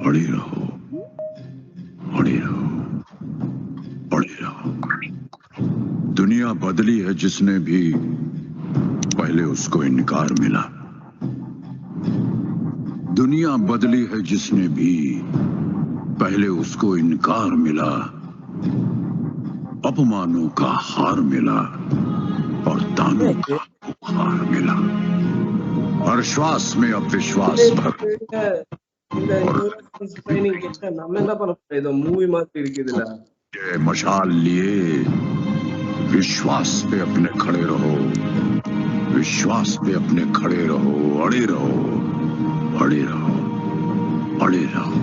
अड़ी रहो, अड़ी रहो, अड़ी रहो। दुनिया बदली है जिसने भी पहले उसको इनकार मिला। दुनिया बदली है जिसने भी पहले उसको इनकार मिला। अपमानों का हार मिला और तानों का बुखार मिला। हर श्वास में अब विश्वास भर मशाल लिए विश्वास पे अपने खड़े रहो, विश्वास पे अपने खड़े रहो, अड़े रहो, अड़े रहो, अड़े रहो।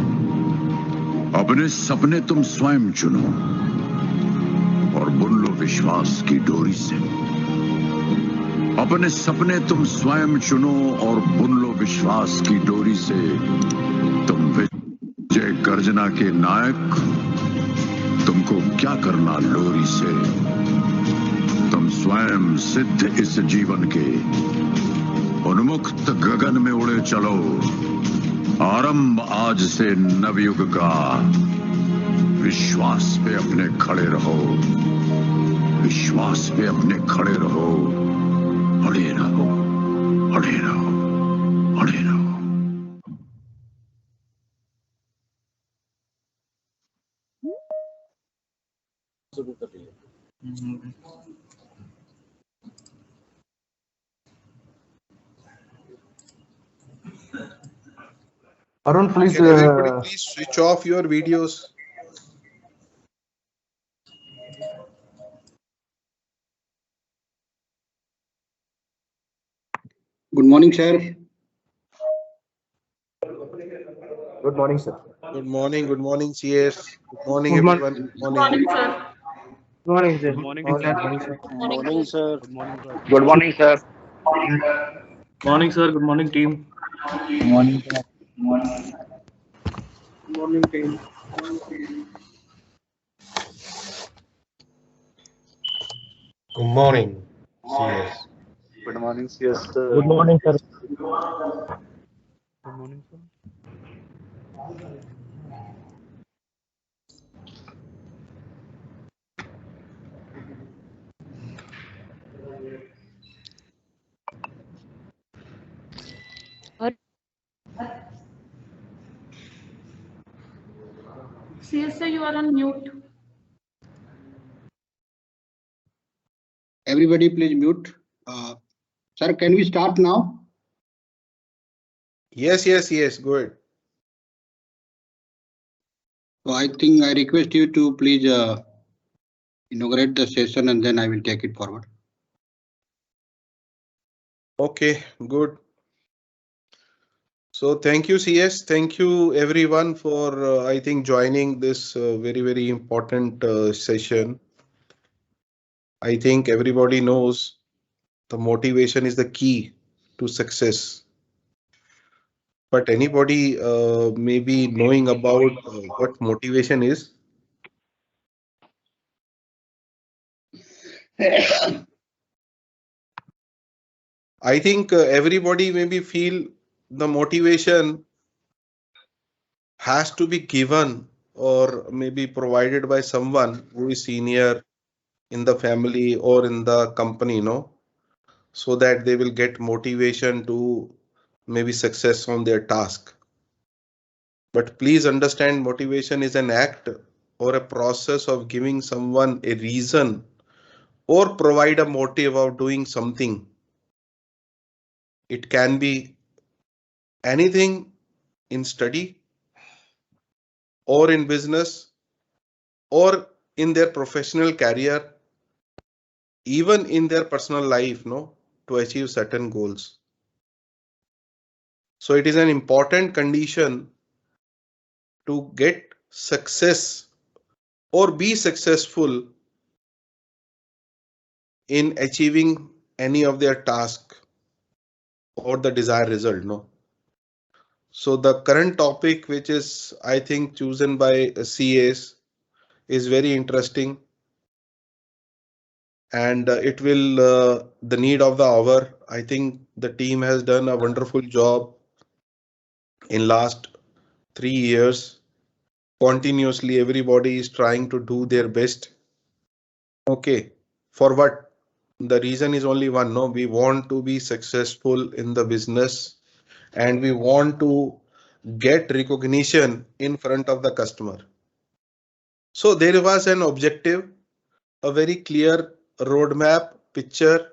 अपने सपने तुम स्वयं चुनो और बुन लो विश्वास की डोरी से। अपने सपने तुम स्वयं चुनो और बुन लो विश्वास की डोरी से। तुम विजय गर्जना के नायक, तुमको क्या करना लोरी से। तुम स्वयं सिद्ध इस जीवन के, उन्मुक्त गगन में उड़े चलो। आरंभ आज से नवयुग का, विश्वास पे अपने खड़े रहो, विश्वास पे अपने खड़े रहो, अड़े रहो, अड़े रहो, अड़े रहो। Arun, please. Can everybody please switch off your videos? Good morning, sir. Good morning, sir. Good morning, CS. Good morning, Good morning. everyone. Good morning, sir. Good morning, sir. Good morning, Good sir. morning, sir. Good morning, sir. Good morning, sir. Good morning, sir. Morning, sir. Good morning, team. Good morning, sir. Good morning, team. Good morning, CS. Good morning, CS. Good morning, sir. Good morning, sir. CS, sir, you are on mute. Everybody, please mute. Sir, can we start now? Yes. Go ahead. So I think I request you to please inaugurate the session and then I will take it forward. Okay, good. So thank you, CS. Thank you, everyone, for I think joining this very important session. I think everybody knows the motivation is the key to success. But anybody maybe knowing about what motivation is? I think everybody maybe feel the motivation has to be given or maybe provided by someone who is senior in the family or in the company, so that they will get motivation to maybe success on their task. But please understand, motivation is an act or a process of giving someone a reason or provide a motive of doing something. It can be anything in study or in business or in their professional career, even in their personal life, to achieve certain goals. So it is an important condition to get success or be successful in achieving any of their task or the desired result, So the current topic, which is I think chosen by CAs, is very interesting, and it will the need of the hour. I think the team has done a wonderful job in last 3 years. Continuously, everybody is trying to do their best. Okay, for what? The reason is only one. No, we want to be successful in the business and we want to get recognition in front of the customer. So there was an objective, a very clear roadmap picture,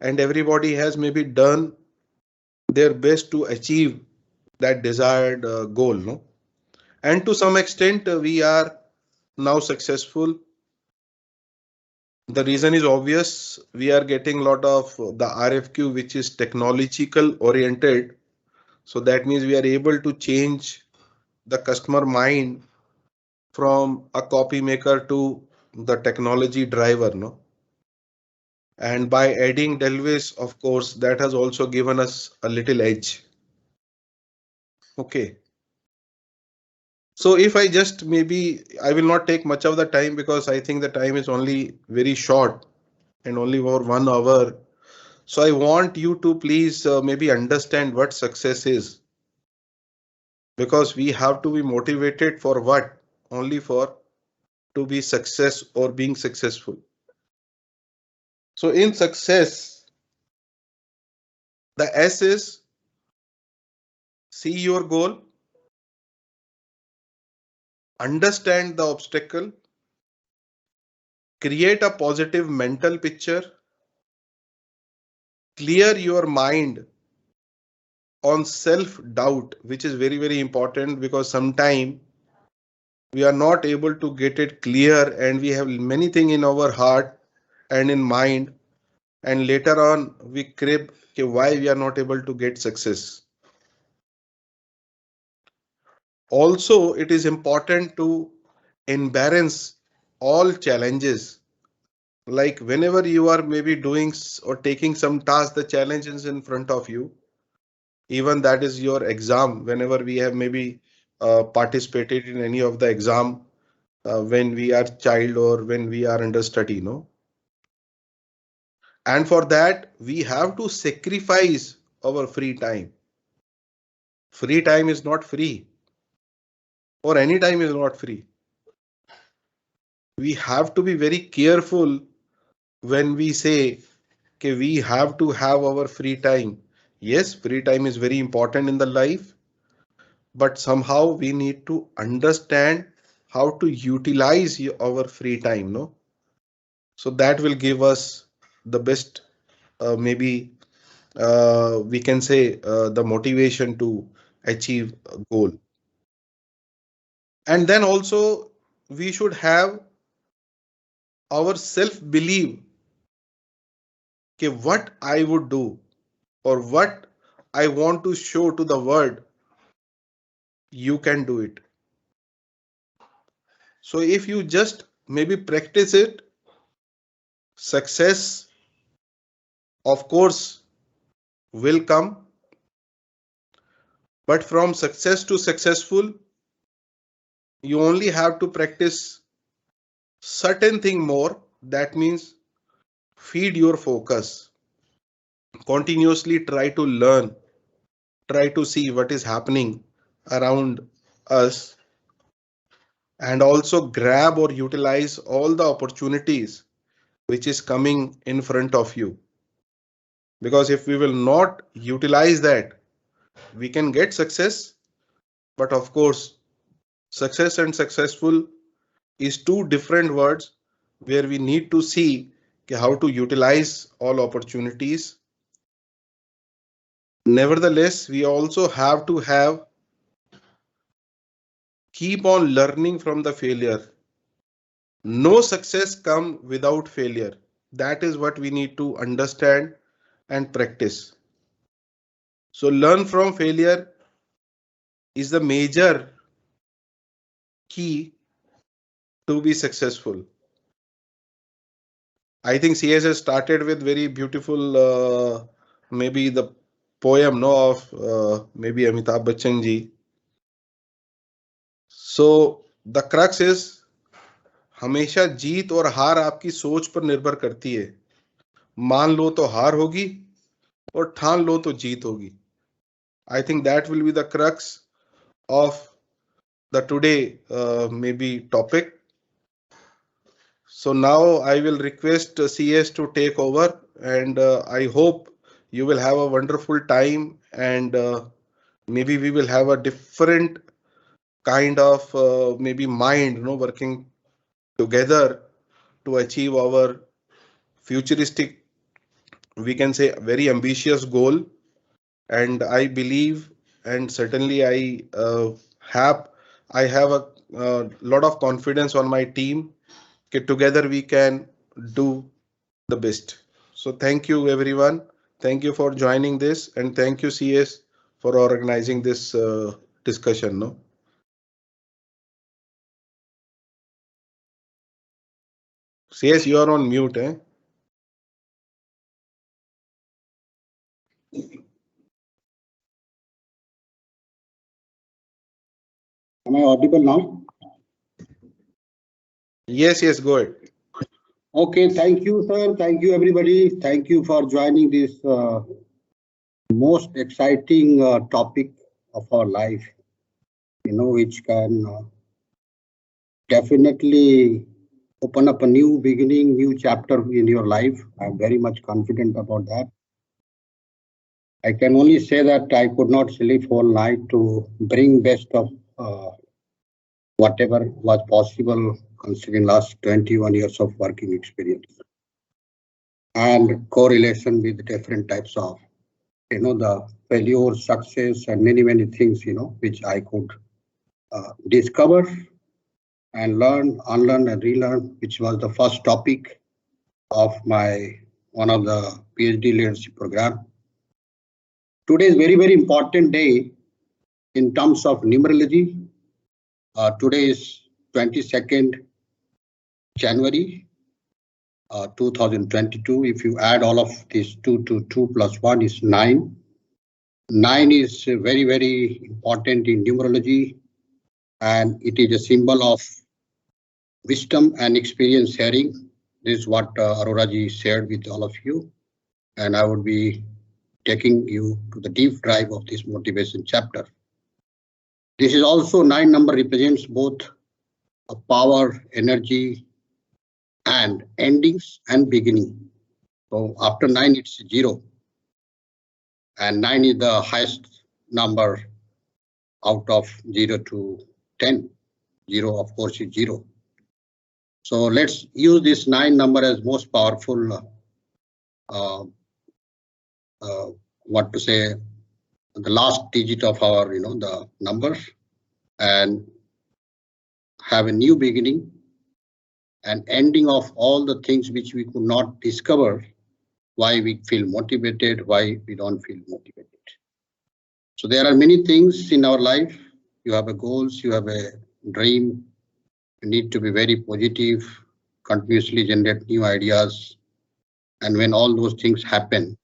and everybody has maybe done their best to achieve that desired goal. No, and to some extent we are now successful. The reason is obvious. We are getting a lot of the RFQ which is technological oriented. So that means we are able to change the customer mind from a copy maker to the technology driver. No, and by adding Delvis, of course, that has also given us a little edge. Okay. So if I just maybe I will not take much of the time because I think the time is only very short and only for 1 hour. So I want you to please maybe understand what success is, because we have to be motivated for what? Only for to be success or being successful. So in success, the S is see your goal, understand the obstacle, create a positive mental picture, clear your mind on self-doubt, which is very, very important because sometimes we are not able to get it clear and we have many things in our heart and in mind, and later on we crib why we are not able to get success. Also, it is important to embrace all challenges. Like whenever you are maybe doing or taking some task, the challenge is in front of you. Even that is your exam. Whenever we have maybe participated in any of the exam when we are child or when we are under study, no. And for that we have to sacrifice our free time. Free time is not free, or any time is not free. We have to be very careful when we say okay, we have to have our free time. Yes, free time is very important in the life, but somehow we need to understand how to utilize our free time. No, so that will give us the best maybe we can say the motivation to achieve a goal. And then also we should have our self belief okay, what I would do or what I want to show to the world, you can do it. So if you just maybe practice it, success of course will come. But from success to successful, you only have to practice certain thing more. That means feed your focus. Continuously try to learn, try to see what is happening around us, and also grab or utilize all the opportunities which is coming in front of you. Because if we will not utilize that, we can get success. But of course, success and successful is two different words where we need to see how to utilize all opportunities. Nevertheless, we also have to keep on learning from the failure. No success comes without failure. That is what we need to understand and practice. So learn from failure is the major key to be successful. I think CS has started with very beautiful maybe the poem no, of maybe Amitabh Bachchan ji. So the crux is हमेशा जीत और हार आपकी सोच पर निर्भर करती है. मान लो तो हार होगी और ठान लो तो जीत होगी. I think that will be the crux of the today maybe topic. So now I will request CS to take over, and I hope you will have a wonderful time, and maybe we will have a different kind of maybe mind, working together to achieve our futuristic, we can say, very ambitious goal. And I believe, and certainly have I have a lot of confidence on my team. Okay, together we can do the best. So thank you everyone. Thank you for joining this, and thank you CS for organizing this discussion. No. CS, you are on mute. Eh? Am I audible now? Yes, go ahead. Okay, thank you, sir. Thank you, everybody. Thank you for joining this most exciting topic of our life, which can definitely open up a new beginning, new chapter in your life. I'm very much confident about that. I can only say that I could not sleep whole night to bring best of whatever was possible considering last 21 years of working experience and correlation with different types of, the failure, success, and many things, which I could discover and learn, unlearn, and relearn, which was the first topic of one of the PhD leadership program. Today is very important day in terms of numerology. Today is 22nd January 2022. If you add all of these 2 to 2 plus 1 is 9. 9 is very important in numerology, and it is a symbol of wisdom and experience sharing. This is what Arora ji shared with all of you, and I would be taking you to the deep dive of this motivation chapter. This is also 9 number represents both a power, energy, and endings and beginning. So after 9 it's 0, and 9 is the highest number out of 0 to 10. 0 of course is 0. So let's use this 9 number as most powerful, what to say, the last digit of our, the number, and have a new beginning and ending of all the things which we could not discover, why we feel motivated, why we don't feel motivated. So there are many things in our life. You have a goals, you have a dream. You need to be very positive, continuously generate new ideas. And when all those things happen,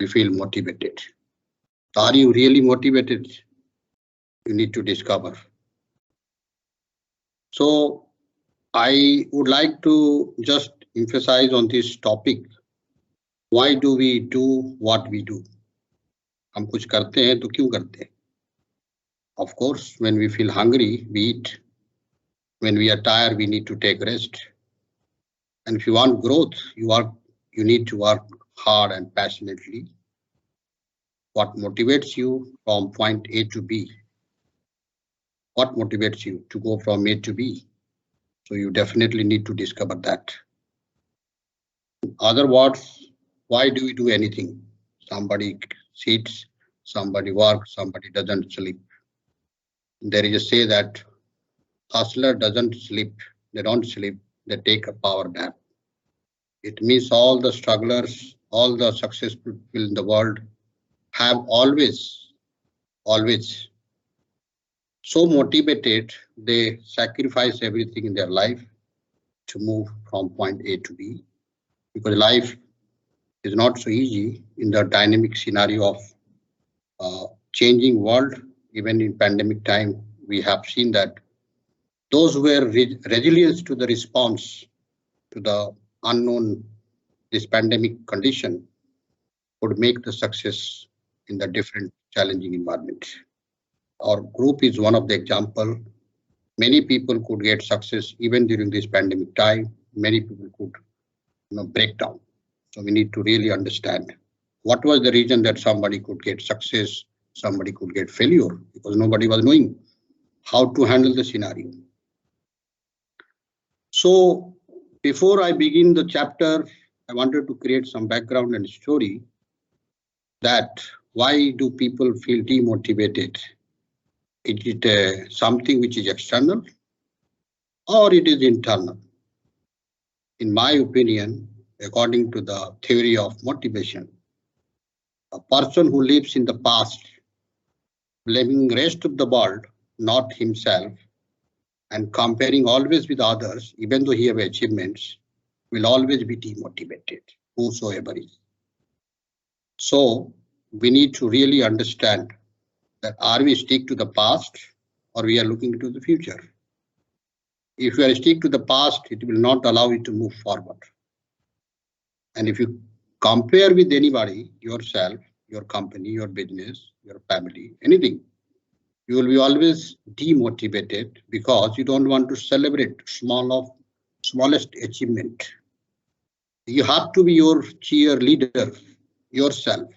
we feel motivated. Are you really motivated? You need to discover. So I would like to just emphasize on this topic. Why do we do what we do? हम कुछ करते हैं तो क्यों करते हैं? Of course, when we feel hungry, we eat. When we are tired, we need to take rest. And if you want growth, you need to work hard and passionately. What motivates you from point A to B? What motivates you to go from A to B? So you definitely need to discover that. In other words, why do we do anything? Somebody sits, somebody works, somebody doesn't sleep. There is a say that hustler doesn't sleep, they don't sleep, they take a power nap. It means all the strugglers, all the successful people in the world have always so motivated, they sacrifice everything in their life to move from point A to B, because life is not so easy in the dynamic scenario of changing world. Even in pandemic time, we have seen that those who were resilient to the response to the unknown, this pandemic condition, would make the success in the different challenging environment. Our group is one of the example Many people could get success even during this pandemic time. Many people could break down. So we need to really understand what was the reason that somebody could get success, somebody could get failure, because nobody was knowing how to handle the scenario. So before I begin the chapter, I wanted to create some background and story that why do people feel demotivated? Is it something which is external or it is internal? In my opinion, according to the theory of motivation, a person who lives in the past, blaming the rest of the world, not himself, and comparing always with others, even though he have achievements, will always be demotivated, whosoever is. So we need to really understand that are we stick to the past or we are looking into the future? If you are stick to the past, it will not allow you to move forward. And if you compare with anybody, yourself, your company, your business, your family, anything, you will be always demotivated because you don't want to celebrate smallest achievement. You have to be your cheerleader yourself.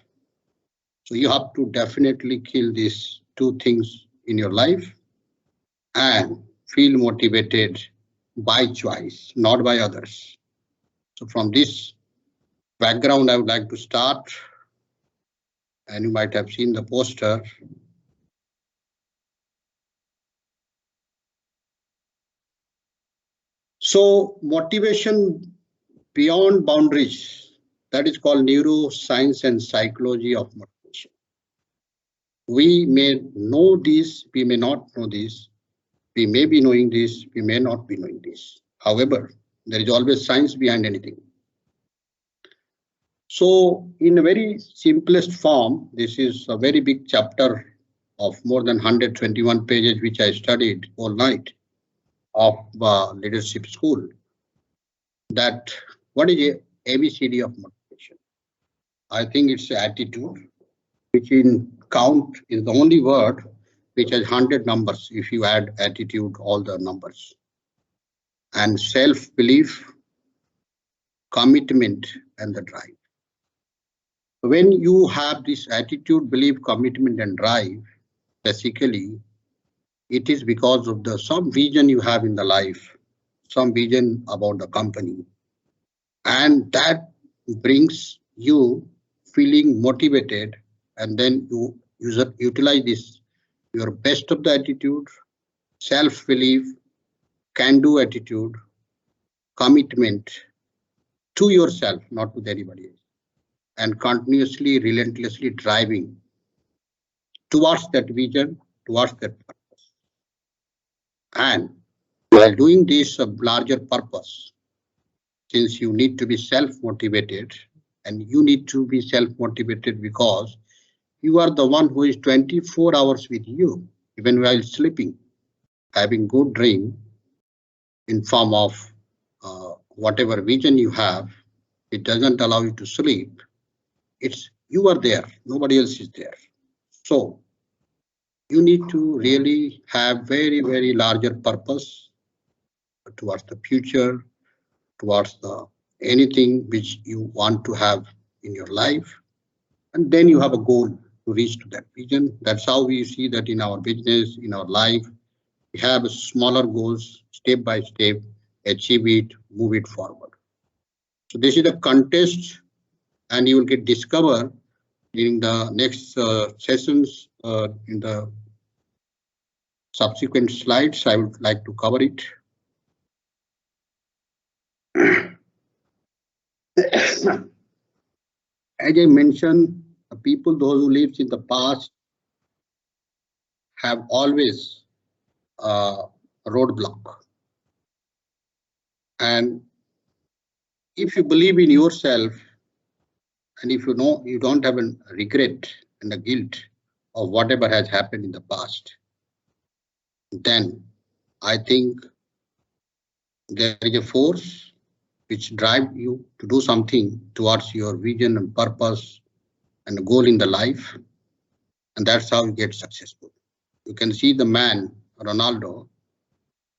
So you have to definitely kill these two things in your life and feel motivated by choice, not by others. So from this background, I would like to start. And you might have seen the poster. So motivation beyond boundaries, that is called neuroscience and psychology of motivation. We may know this, we may not know this, we may be knowing this, we may not be knowing this. However, there is always science behind anything. So in a very simplest form, this is a very big chapter of more than 121 pages, which I studied all night of leadership school. That what is ABCD of motivation? I think it's attitude, which in count is the only word which has 100 numbers if you add attitude, all the numbers. And self-belief, commitment, and the drive. When you have this attitude, belief, commitment, and drive, basically, it is because of some vision you have in the life, some vision about the company, and that brings you feeling motivated, and then you utilize this, your best of the attitude, self-belief, can-do attitude, commitment to yourself, not with anybody else, and continuously, relentlessly driving towards that vision, towards that purpose. And while doing this larger purpose, since you need to be self-motivated, and you need to be self-motivated because you are the one who is 24 hours with you, even while sleeping, having good dream in form of whatever vision you have. It doesn't allow you to sleep. It's you are there, nobody else is there. So you need to really have very, very larger purpose towards the future, towards the anything which you want to have in your life. And then you have a goal to reach to that vision. That's how we see that in our business, in our life, we have smaller goals, step by step, achieve it, move it forward. So this is a contest, and you will get discovered during the next sessions in the subsequent slides. I would like to cover it. As I mentioned, the people, those who lived in the past, have always a roadblock. And if you believe in yourself, and if you know you don't have a regret and a guilt of whatever has happened in the past, then I think there is a force which drives you to do something towards your vision and purpose and goal in the life. And that's how you get successful. You can see the man, Ronaldo,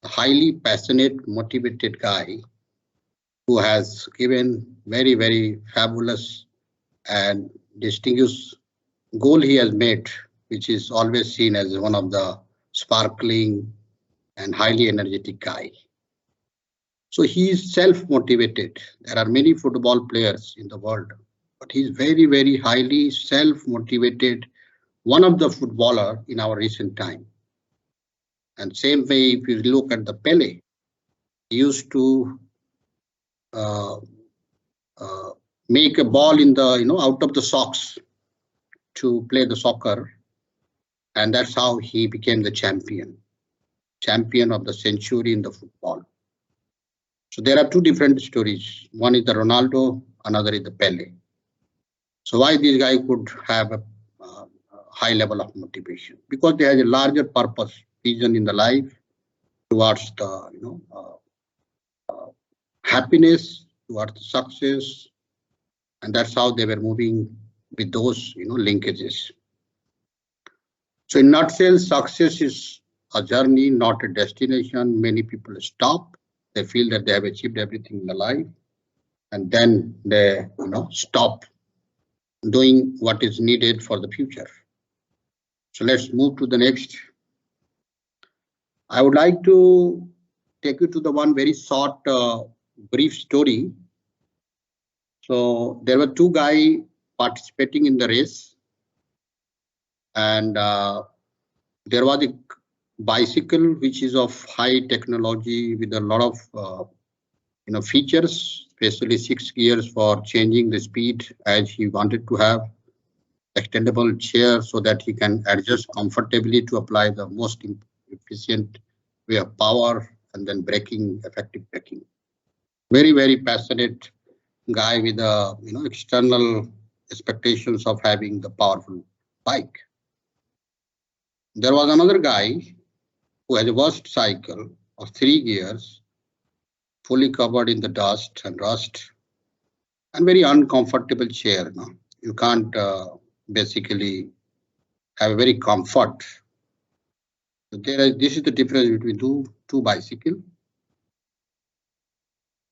a highly passionate, motivated guy who has given very, very fabulous and distinguished goal he has made, which is always seen as one of the sparkling and highly energetic guy. So he is self-motivated. There are many football players in the world, but he's very, very highly self-motivated, one of the footballer in our recent time. And same way, if you look at the Pele, he used to make a ball in the, out of the socks to play the soccer. And that's how he became the champion of the century in the football. So there are two different stories. One is the Ronaldo, another is the Pele. So why this guy could have a high level of motivation? Because they have a larger purpose, vision in the life towards the, happiness, towards the success. And that's how they were moving with those, linkages. So in nutshell, success is a journey, not a destination. Many people stop. They feel that they have achieved everything in the life, and then they, stop doing what is needed for the future. So let's move to the next. I would like to take you to the one very short, brief story. So there were two guys participating in the race, and there was a bicycle which is of high technology with a lot of features, especially 6 gears for changing the speed, as he wanted to have extendable chair so that he can adjust comfortably to apply the most efficient way of power, and then braking, effective braking. Very, very passionate guy with external expectations of having the powerful bike. There was another guy who has a worst cycle of 3 gears, fully covered in the dust and rust, and very uncomfortable chair. You can't basically have a very comfort. This is the difference between two bicycles.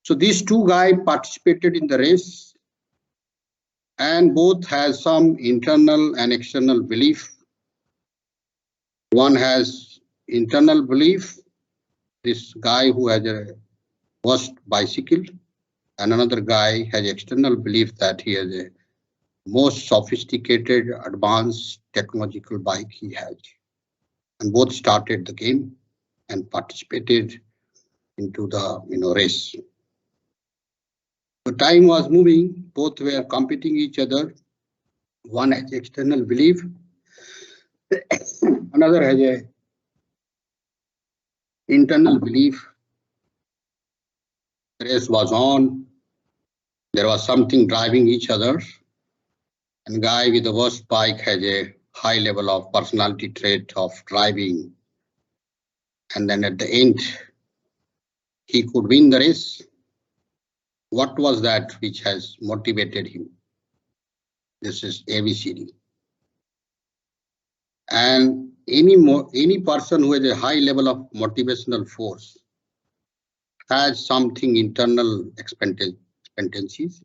So these two guys participated in the race, and both has some internal and external belief. One has internal belief, this guy who has a worst bicycle, and another guy has external belief that he has a most sophisticated, advanced technological bike he has. And both started the game and participated into the race. The time was moving, both were competing each other. One has external belief, another has a internal belief. The race was on. There was something driving each other. And guy with the worst bike has a high level of personality trait of driving. And then at the end, he could win the race. What was that which has motivated him? This is ABCD. And any person who has a high level of motivational force has something internal expectancies,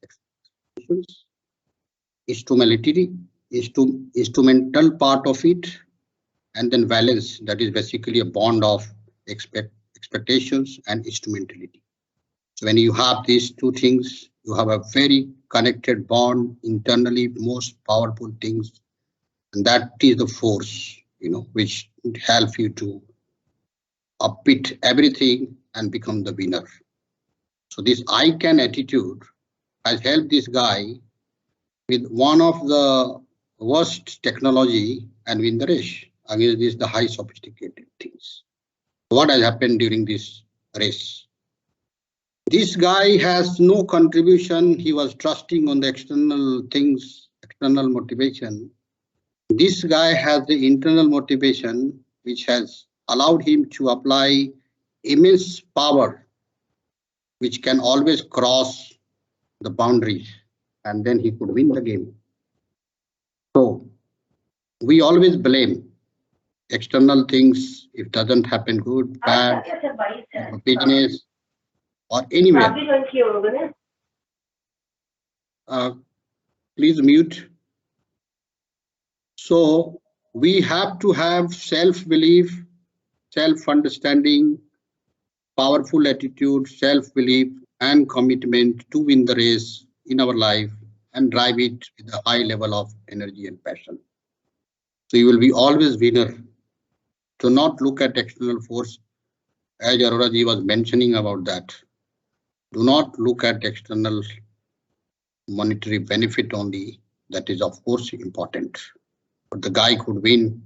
instrumental part of it, and then valence, that is basically a bond of expectations and instrumentality. So when you have these two things, you have a very connected bond internally, most powerful things, and that is the force, which helps you to upbeat everything and become the winner. So this I can attitude has helped this guy with one of the worst technology and win the race against the high sophisticated things. What has happened during this race? This guy has no contribution. He was trusting on the external things, external motivation. This guy has the internal motivation, which has allowed him to apply immense power, which can always cross the boundaries, and then he could win the game. So we always blame external things, if doesn't happen good, bad, business or anywhere. Please mute. So we have to have self-belief, self-understanding, powerful attitude, self-belief and commitment to win the race in our life and drive it with a high level of energy and passion. So you will be always winner. To not look at external force, as Arora ji was mentioning about that. Do not look at external monetary benefit only. That is of course important. But the guy could win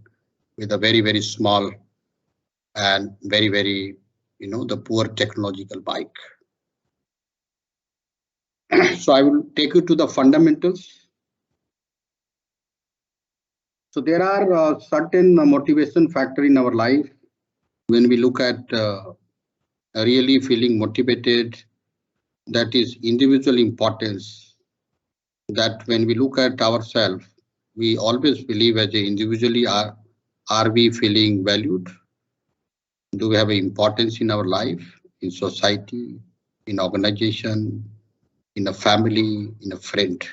with a very, very small and very, very, the poor technological bike. So I will take you to the fundamentals. So there are certain motivation factor in our life. When we look at really feeling motivated, that is individual importance. That when we look at ourselves, we always believe as a individually are we feeling valued? Do we have an importance in our life, in society, in organization, in a family, in a friend?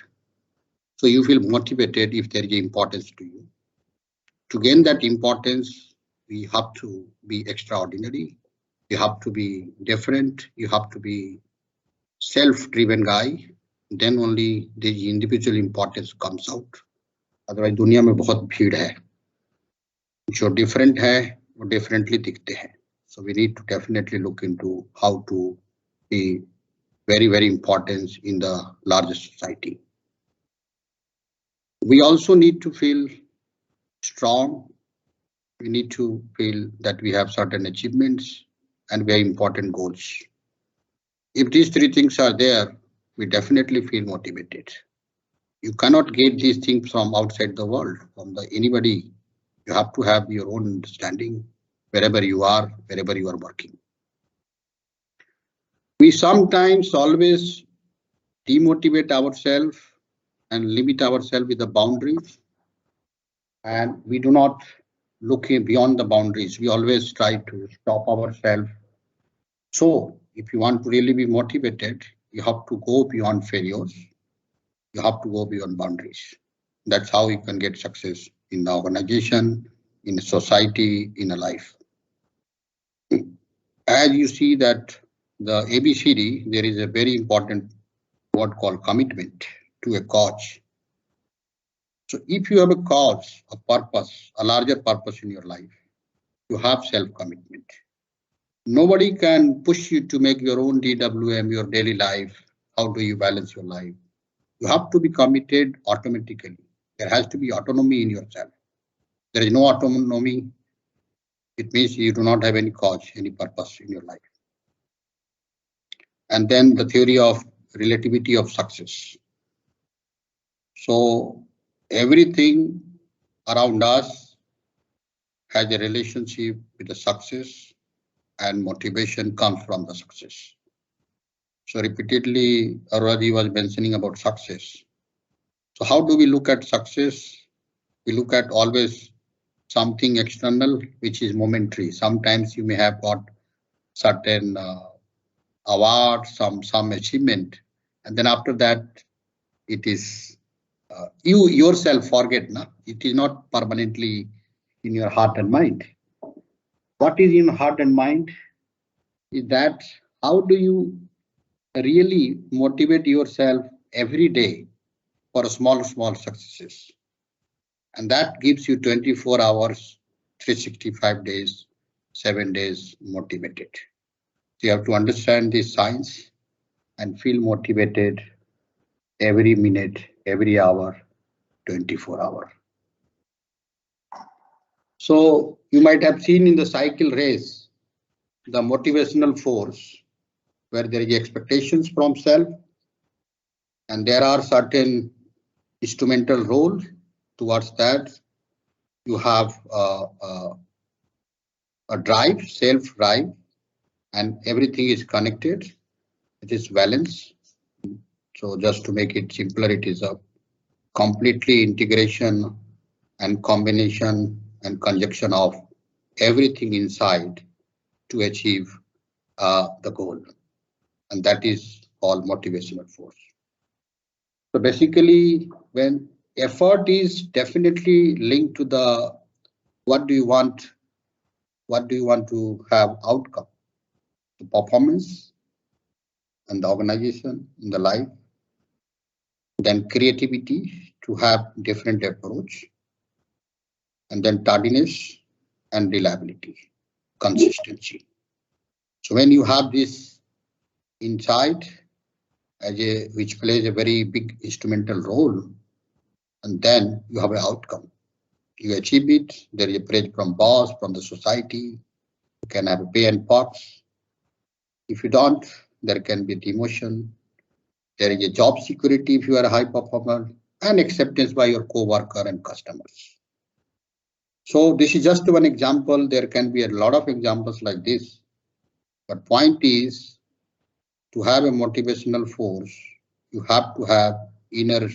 So you feel motivated if there is importance to you. To gain that importance, we have to be extraordinary. You have to be different. You have to be self-driven guy. Then only the individual importance comes out. Otherwise, दुनिया में बहुत भीड़ है. जो different है, वो differently दिखते हैं. So we need to definitely look into how to be very, very important in the larger society. We also need to feel strong. We need to feel that we have certain achievements and very important goals. If these three things are there, we definitely feel motivated. You cannot get these things from outside the world, from anybody. You have to have your own understanding wherever you are working. We sometimes always demotivate ourselves and limit ourselves with the boundaries. And we do not look beyond the boundaries. We always try to stop ourselves. So if you want to really be motivated, you have to go beyond failures. You have to go beyond boundaries. That's how you can get success in the organization, in a society, in a life. As you see that the ABCD, there is a very important word called commitment to a cause. So if you have a cause, a purpose, a larger purpose in your life, you have self-commitment. Nobody can push you to make your own DWM, your daily life. How do you balance your life? You have to be committed automatically. There has to be autonomy in yourself. There is no autonomy. It means you do not have any cause, any purpose in your life. And then the theory of relativity of success. So everything around us has a relationship with the success, and motivation comes from the success. So repeatedly, Arora ji was mentioning about success. So how do we look at success? We look at always something external, which is momentary. Sometimes you may have got certain award, some achievement, and then after that, it is you yourself forget. Na? It is not permanently in your heart and mind. What is in heart and mind is that how do you really motivate yourself every day for small successes, and that gives you 24 hours, 365 days, 7 days motivated. So you have to understand this science and feel motivated every minute, every hour, 24 hours. So you might have seen in the cycle race, the motivational force, where there is expectations from self, and there are certain instrumental role towards that. You have a drive, self-drive, and everything is connected. It is balance. So just to make it simpler, it is a completely integration and combination and conjunction of everything inside to achieve the goal. And that is called motivational force. So basically, when effort is definitely linked to the what do you want to have outcome, the performance and the organization in the life, then creativity to have different approach, and then tardiness and reliability, consistency. So when you have this insight which plays a very big instrumental role, and then you have an outcome. You achieve it, there is a praise from boss, from the society, you can have a pay and perks. If you don't, there can be demotion. There is a job security if you are a high performer, and acceptance by your co-worker and customers. So this is just one example. There can be a lot of examples like this. But point is, to have a motivational force, you have to have inner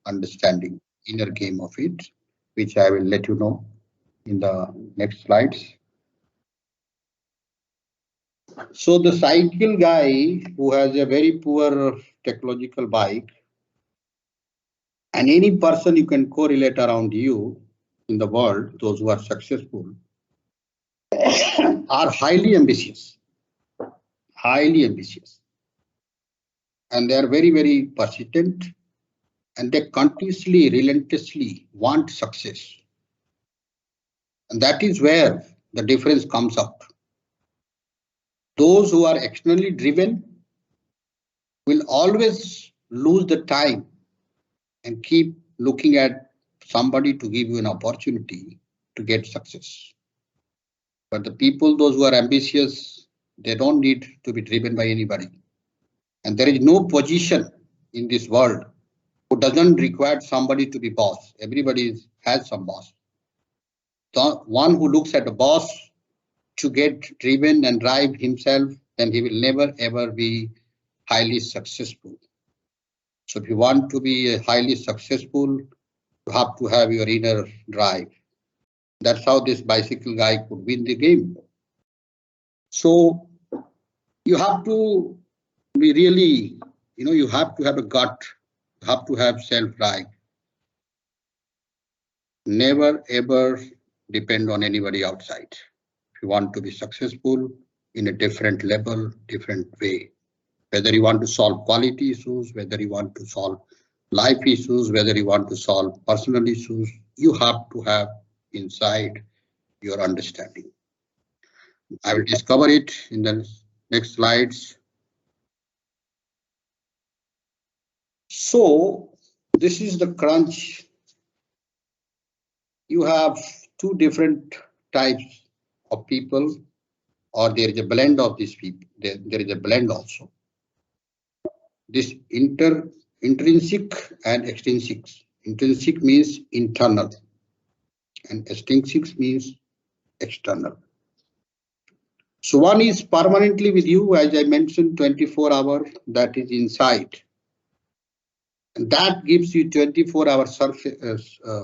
understanding, inner game of it, which I will let you know in the next slides. So the cycle guy who has a very poor technological bike, and any person you can correlate around you in the world, those who are successful, are highly ambitious. And they are very, very persistent, and they continuously, relentlessly want success. And that is where the difference comes up. Those who are externally driven will always lose the time and keep looking at somebody to give you an opportunity to get success. But the people, those who are ambitious, they don't need to be driven by anybody. And there is no position in this world who doesn't require somebody to be boss. Everybody has some boss. The one who looks at a boss to get driven and drive himself, then he will never ever be highly successful. So if you want to be highly successful, you have to have your inner drive. That's how this bicycle guy could win the game. So you have to be really, you have to have a gut, you have to have self-drive. Never ever depend on anybody outside. If you want to be successful in a different level, different way, whether you want to solve quality issues, whether you want to solve life issues, whether you want to solve personal issues, you have to have inside your understanding. I will discover it in the next slides. So this is the crunch. You have two different types of people, or there is a blend of these people. There is a blend also. This intrinsic and extrinsic. Intrinsic means internal, and extrinsic means external. So one is permanently with you, as I mentioned, 24 hours, that is inside. And that gives you 24-hour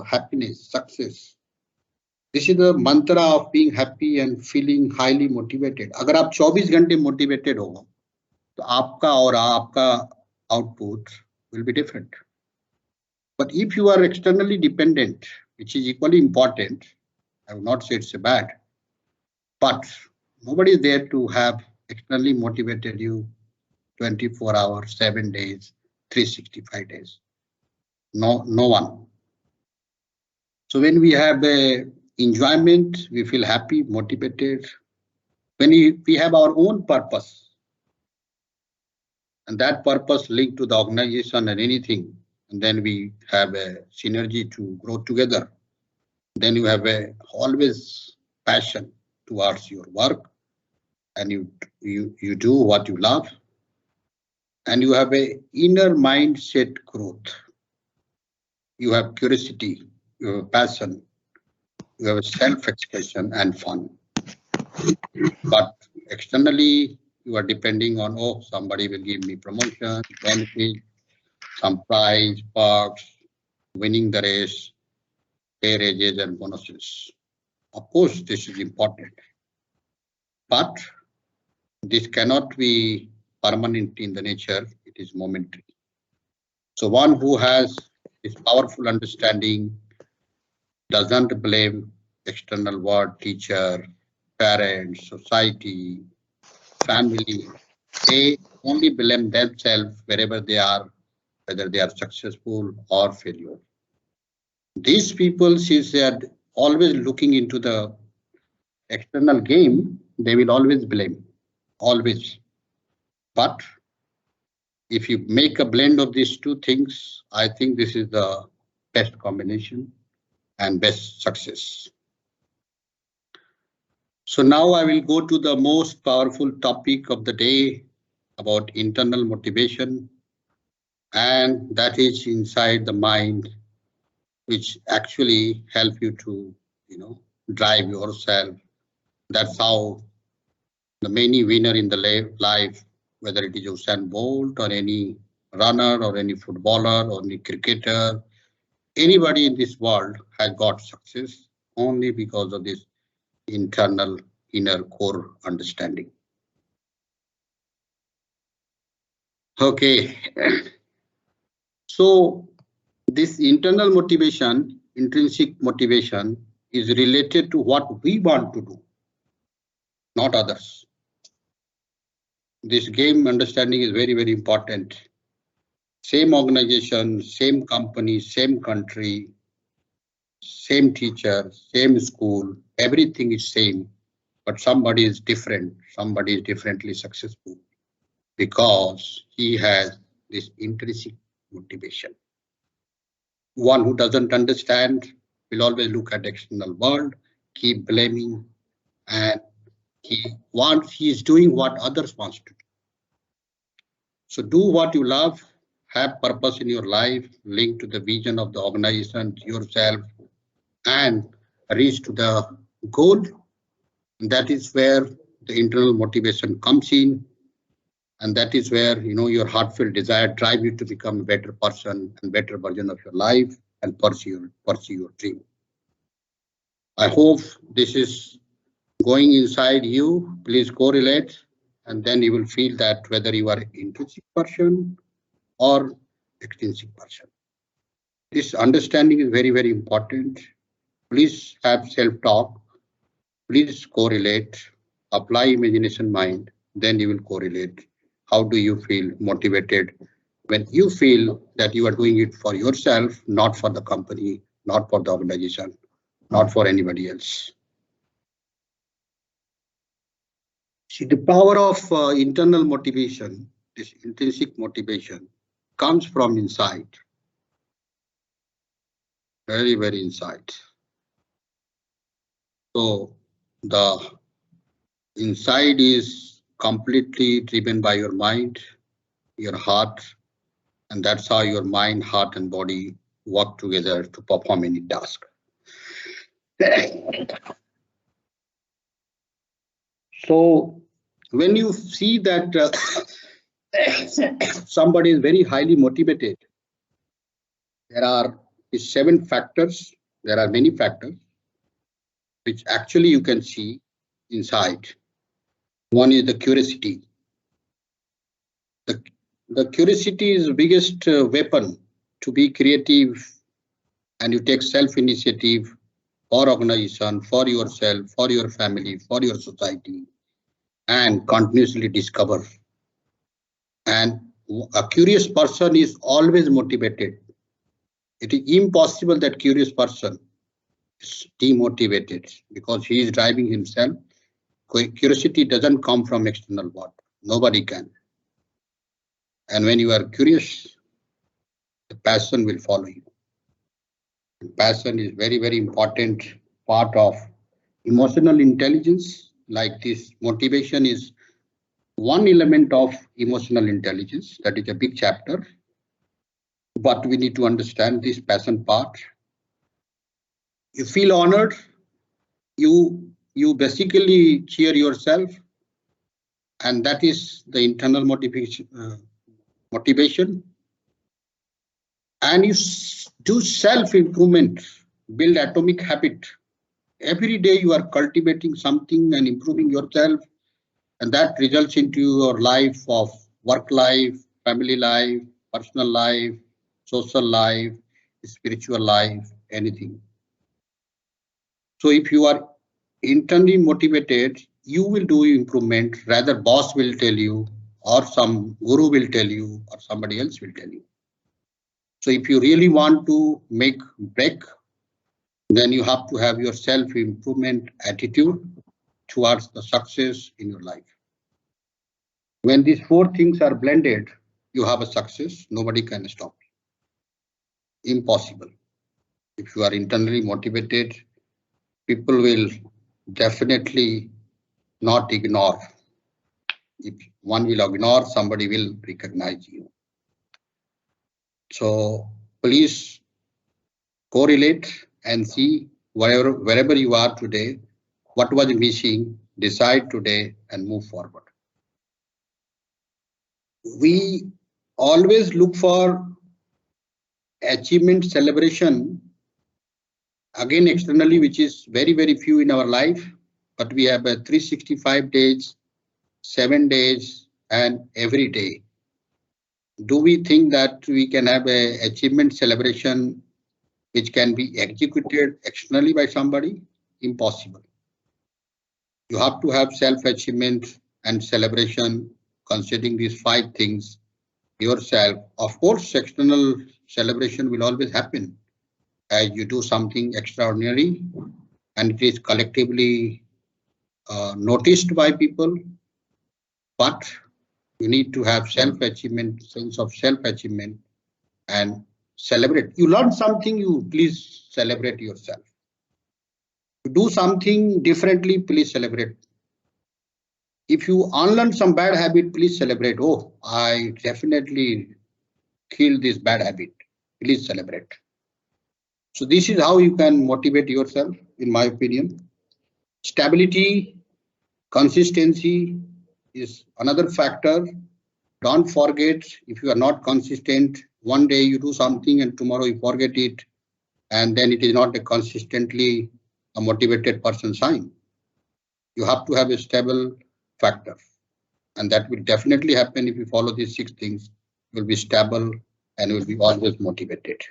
happiness, success. This is the mantra of being happy and feeling highly motivated. अगर आप 24 घंटे motivated हो, तो आपका और आपका output will be different. But if you are externally dependent, which is equally important, I will not say it's a bad, but nobody is there to have externally motivated you 24 hours, 7 days, 365 days. No one. So when we have a enjoyment, we feel happy, motivated. When we have our own purpose, and that purpose linked to the organization and anything, and then we have a synergy to grow together. Then you have a always passion towards your work, and you do what you love, and you have a inner mindset growth. You have curiosity, you have passion, you have self-expression and fun. But externally, you are depending on, oh, somebody will give me promotion, benefit, some prize, perks, winning the race, pay raises and bonuses. Of course, this is important, but this cannot be permanent in the nature. It is momentary. So one who has this powerful understanding doesn't blame external world, teacher, parents, society, family. They only blame themselves wherever they are, whether they are successful or failure. These people, since they are always looking into the external game, they will always blame, always. But if you make a blend of these two things, I think this is the best combination and best success. So now I will go to the most powerful topic of the day about internal motivation, and that is inside the mind, which actually help you to, drive yourself. That's how the many winner in the life, whether it is Usain Bolt or any runner or any footballer or any cricketer, anybody in this world has got success only because of this internal inner core understanding. Okay. So this internal motivation, intrinsic motivation, is related to what we want to do, not others. This game understanding is very, very important. Same organization, same company, same country, same teacher, same school, everything is same, but somebody is different. Somebody is differently successful because he has this intrinsic motivation. One who doesn't understand will always look at the external world, keep blaming, and he is doing what others want to do. So do what you love, have purpose in your life, link to the vision of the organization, yourself, and reach to the goal. That is where the internal motivation comes in. And that is where, your heartfelt desire drive you to become a better person and better version of your life and pursue your dream. I hope this is going inside you. Please correlate, and then you will feel that whether you are an intrinsic person or extrinsic person. This understanding is very, very important. Please have self-talk. Please correlate, apply imagination mind, then you will correlate. How do you feel motivated when you feel that you are doing it for yourself, not for the company, not for the organization, not for anybody else? See, the power of internal motivation, this intrinsic motivation, comes from inside. Very, very inside. So the inside is completely driven by your mind, your heart, and that's how your mind, heart, and body work together to perform any task. So when you see that somebody is very highly motivated, there are 7 factors. There are many factors which actually you can see inside. One is the curiosity. The curiosity is the biggest weapon to be creative, and you take self-initiative for organization, for yourself, for your family, for your society, and continuously discover. And a curious person is always motivated. It is impossible that curious person is demotivated because he is driving himself. Curiosity doesn't come from external world. Nobody can. And when you are curious, the passion will follow you. And passion is very, very important part of emotional intelligence. Like this, motivation is one element of emotional intelligence. That is a big chapter. But we need to understand this passion part. You feel honored. You basically cheer yourself, and that is the internal motivation. And you do self-improvement, build atomic habit, every day you are cultivating something and improving yourself, and that results into your life of work life, family life, personal life, social life, spiritual life, anything. So if you are internally motivated, you will do improvement. Rather, boss will tell you, or some guru will tell you, or somebody else will tell you. So if you really want to make break, then you have to have your self-improvement attitude towards the success in your life. When these four things are blended, you have a success. Nobody can stop you. Impossible. If you are internally motivated, people will definitely not ignore. If one will ignore, somebody will recognize you. So please correlate and see wherever you are today, what was missing, decide today and move forward. We always look for achievement celebration, again externally, which is very, very few in our life, but we have a 365 days, 7 days and every day. Do we think that we can have a achievement celebration which can be executed externally by somebody? Impossible. You have to have self-achievement and celebration, considering these 5 things yourself. Of course, external celebration will always happen as you do something extraordinary and it is collectively noticed by people, but you need to have self-achievement, sense of self-achievement and celebrate. You learn something, you please celebrate yourself. You do something differently, please celebrate. If you unlearn some bad habit, please celebrate. Oh, I definitely killed this bad habit. Please celebrate. So this is how you can motivate yourself, in my opinion. Stability, consistency is another factor. Don't forget, if you are not consistent, one day you do something and tomorrow you forget it, and then it is not a consistently a motivated person sign. You have to have a stable factor, and that will definitely happen if you follow these 6 things. You will be stable and will be always motivated.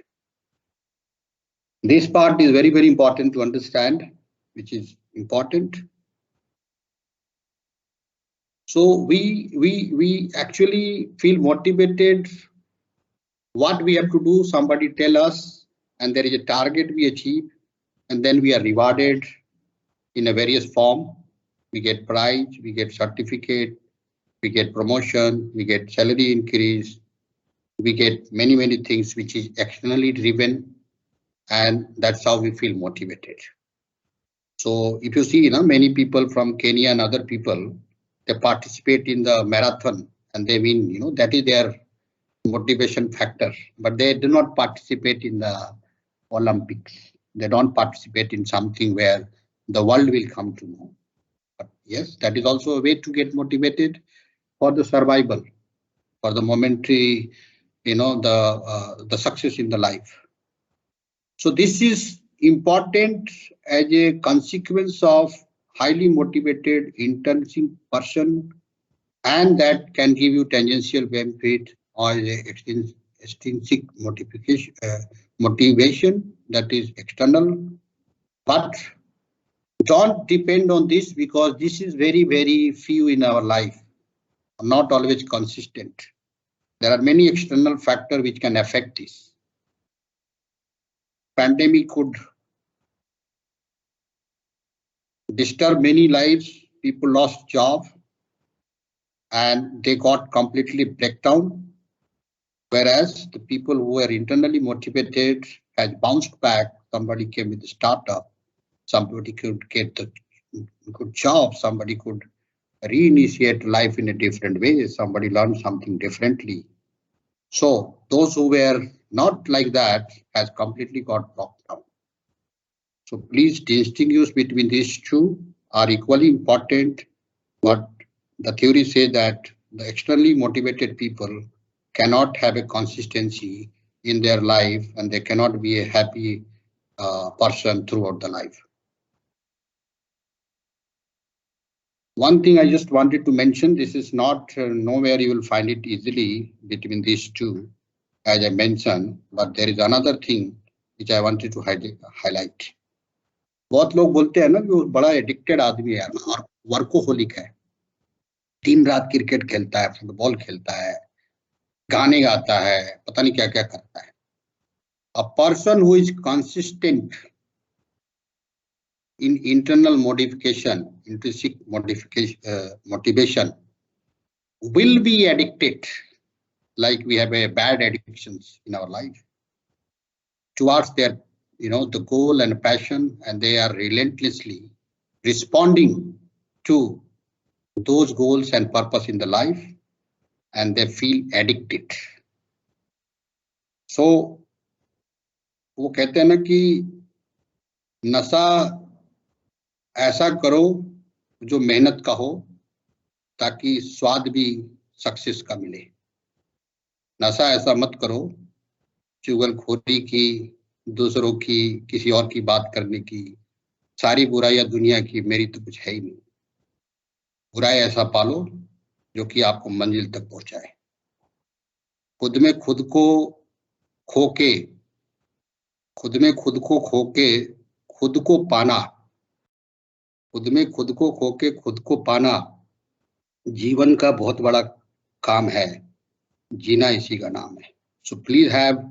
This part is very, very important to understand, which is important. So we actually feel motivated. What we have to do, somebody tell us, and there is a target we achieve, and then we are rewarded in a various form. We get prize, we get certificate, we get promotion, we get salary increase, we get many, many things which is externally driven, and that's how we feel motivated. So if you see, many people from Kenya and other people, they participate in the marathon and they mean, that is their motivation factor, but they do not participate in the Olympics. They don't participate in something where the world will come to know. But yes, that is also a way to get motivated for the survival, for the momentary, the success in the life. So this is important as a consequence of highly motivated, intrinsic person, and that can give you tangential benefit or extrinsic motivation that is external. But don't depend on this, because this is very, very few in our life, not always consistent. There are many external factors which can affect this. Pandemic could disturb many lives. People lost job and they got completely breakdown. Whereas the people who were internally motivated has bounced back. Somebody came with a startup. Somebody could get the good job. Somebody could reinitiate life in a different way. Somebody learned something differently. So those who were not like that has completely got blocked down. So please distinguish between these two are equally important. But the theory says that the externally motivated people cannot have a consistency in their life and they cannot be a happy person throughout the life. One thing I just wanted to mention, this is not nowhere you will find it easily between these two, as I mentioned, but there is another thing which I wanted to highlight. बहुत लोग बोलते हैं ना कि वो बड़ा addicted आदमी है और वर्कोहोलिक है, दिन रात क्रिकेट खेलता है, फुटबॉल खेलता है, गाने गाता है, पता नहीं क्या क्या करता है. A person who is consistent in internal modification, intrinsic motivation, will be addicted, like we have a bad addictions in our life towards their, the goal and passion, and they are relentlessly responding to those goals and purpose in the life, and they feel addicted. So वो कहते हैं ना कि नशा ऐसा करो जो मेहनत का हो, ताकि स्वाद भी सक्सेस का मिले. नशा ऐसा मत करो चुगलखोरी की, दूसरों की, किसी और की बात करने की, सारी बुराइयां दुनिया की, मेरी तो कुछ है ही नहीं. बुराई ऐसा पालो जो कि आपको मंजिल तक पहुंचाए. खुद में खुद को खोके खुद को पाना, खुद में खुद को खोके खुद को पाना जीवन का बहुत बड़ा काम है. जीना इसी का नाम है. So please have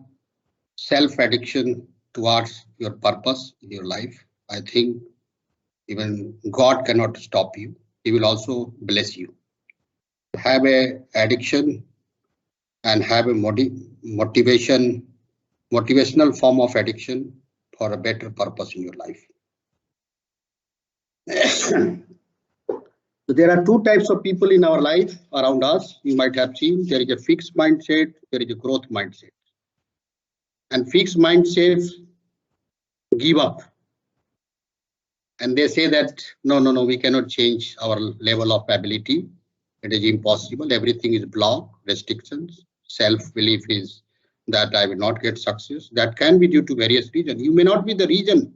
self-addiction towards your purpose in your life. I think even God cannot stop you. He will also bless you. Have a addiction and have a motivational form of addiction for a better purpose in your life. So there are two types of people in our life around us. You might have seen there is a fixed mindset, there is a growth mindset. And fixed mindsets give up. And they say that, no, we cannot change our level of ability. It is impossible. Everything is blocked, restrictions. Self-belief is that I will not get success. That can be due to various reasons. You may not be the reason.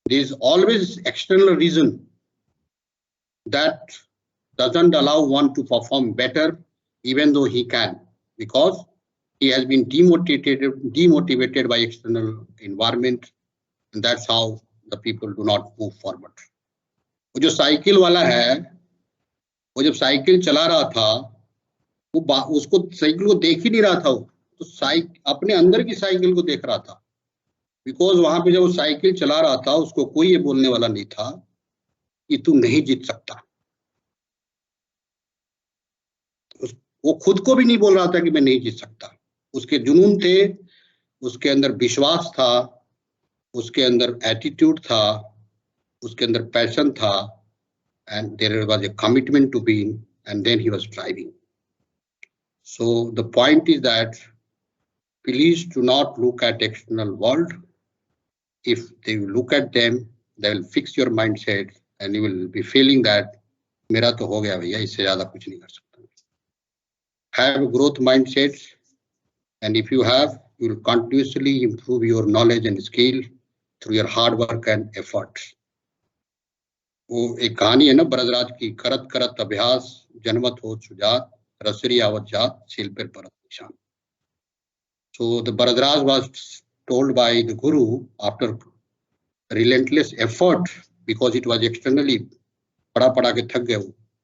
There is always external reason that doesn't allow one to perform better, even though he can, because he has been demotivated by external environment, and that's how the people do not move forward. वो जो cycle वाला है, वो जब cycle चला रहा था, वो उसको साइकिल को देख ही नहीं रहा था, तो अपने अंदर की साइकिल को देख रहा था. बिकॉज वहां पे जब वो साइकिल चला रहा था, उसको कोई ये बोलने वाला नहीं था कि तू नहीं जीत सकता. वो खुद को भी नहीं बोल रहा था कि मैं नहीं जीत सकता. उसके जुनून थे, उसके अंदर विश्वास था, उसके अंदर एटीट्यूड था, उसके अंदर पैशन था, and there was a commitment to being, and then he was driving. So the point is that please do not look at external world. If they look at them, they will fix your mindset, and you will be feeling that मेरा तो हो गया भैया, इससे ज्यादा कुछ नहीं कर सकता. Have a growth mindset, and if you have, you will continuously improve your knowledge and skill through your hard work and effort. वो एक कहानी है ना बरदराज की, करत करत अभ्यास जन्मत हो सुजात, रसरी आवत जात सील पर परत निशान. So the Bharadras was told by the Guru after relentless effort, because it was externally पढ़ा के थक गए,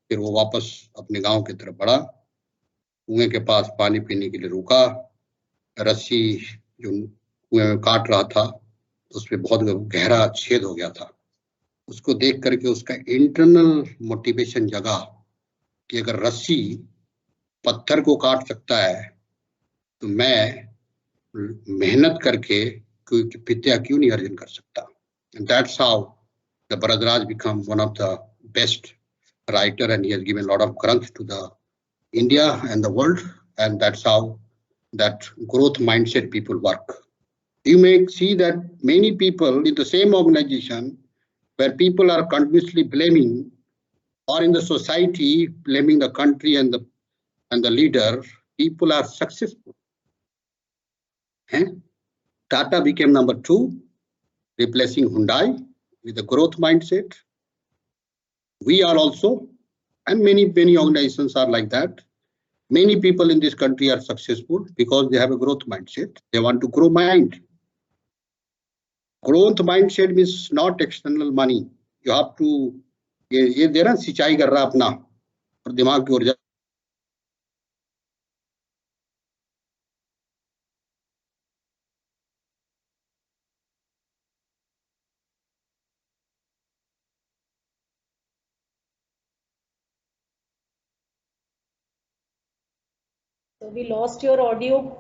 फिर वो वापस अपने गांव की तरफ बढ़ा. कुएं के पास पानी पीने के लिए रुका. रस्सी जो कुएं में काट रहा था, उसमें बहुत गहरा छेद हो गया था. उसको देख करके उसका इंटरनल मोटिवेशन जगा कि अगर रस्सी पत्थर को काट सकता है, तो मैं मेहनत करके कोई विद्या क्यों नहीं अर्जन कर सकता. And that's how the Bharadras become one of the best writer, and he has given a lot of grunts to the India and the world, and that's how that growth mindset people work. You may see that many people in the same organization where people are continuously blaming, or in the society blaming the country and the leader, people are successful. Tata became number 2, replacing Hyundai with a growth mindset. We are also, and many organizations are like that. Many people in this country are successful because they have a growth mindset. They want to grow mind. Growth mindset means not external money. You have to, ये दे रहा सिंचाई कर रहा अपना और दिमाग की ऊर्जा. So we lost your audio.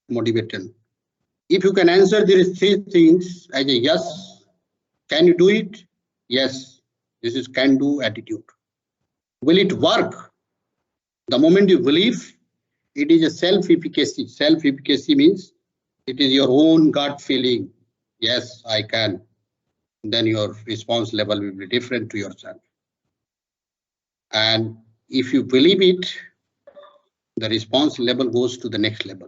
Motivated. If you can answer these three things as a yes, can you do it? Yes, this is can-do attitude. Will it work? The moment you believe, it is a self-efficacy. Self-efficacy means it is your own gut feeling. Yes, I can. Then your response level will be different to yourself. And if you believe it, the response level goes to the next level.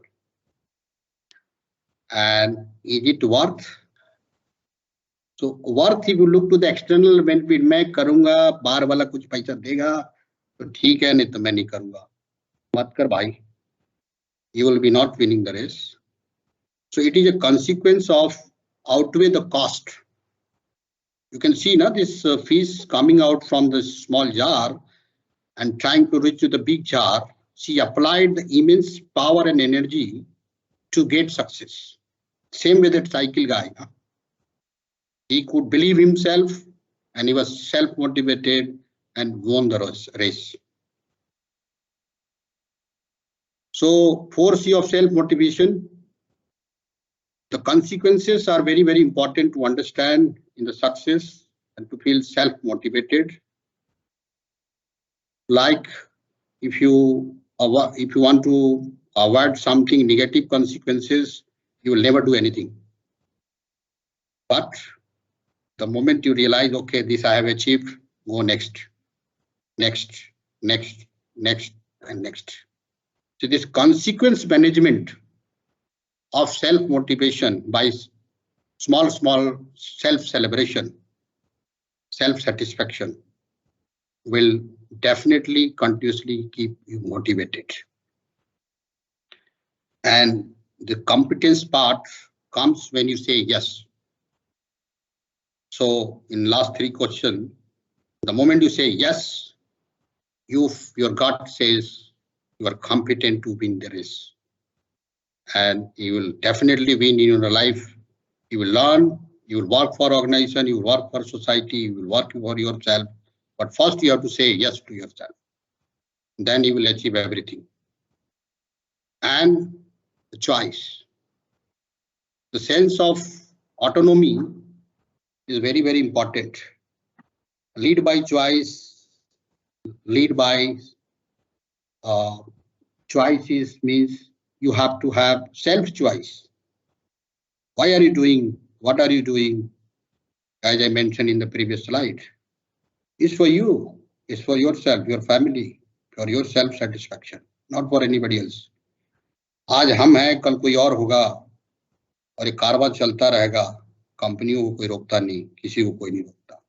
And is it worth? So worth, if you look to the external benefit, मैं करूँगा, बाहर वाला कुछ पैसा देगा, तो ठीक है, नहीं तो मैं नहीं करूँगा. मत कर भाई. You will be not winning the race. So it is a consequence of outweigh the cost. You can see now this fish coming out from the small jar and trying to reach to the big jar. She applied the immense power and energy to get success. Same with that cycle guy. Huh? He could believe himself and he was self-motivated and won the race. So 4C of self-motivation. The consequences are very, very important to understand in the success and to feel self-motivated. Like if you want to avoid something negative consequences, you will never do anything. But the moment you realize, okay, this I have achieved, go next, next, next, next, and next. So this consequence management of self-motivation by small self-celebration, self-satisfaction will definitely continuously keep you motivated. And the competence part comes when you say yes. So in last three questions, the moment you say yes, your gut says you are competent to win the race. And you will definitely win in your life. You will learn, you will work for organization, you will work for society, you will work for yourself. But first you have to say yes to yourself. Then you will achieve everything. And the choice. The sense of autonomy is very, very important. Lead by choice, lead by choices means you have to have self-choice. Why are you doing? What are you doing? As I mentioned in the previous slide, it's for you, it's for yourself, your family, for your self-satisfaction, not for anybody else. आज हम हैं, कल कोई और होगा और ये कारवां चलता रहेगा. कंपनियों को कोई रोकता नहीं, किसी को कोई नहीं रोकता.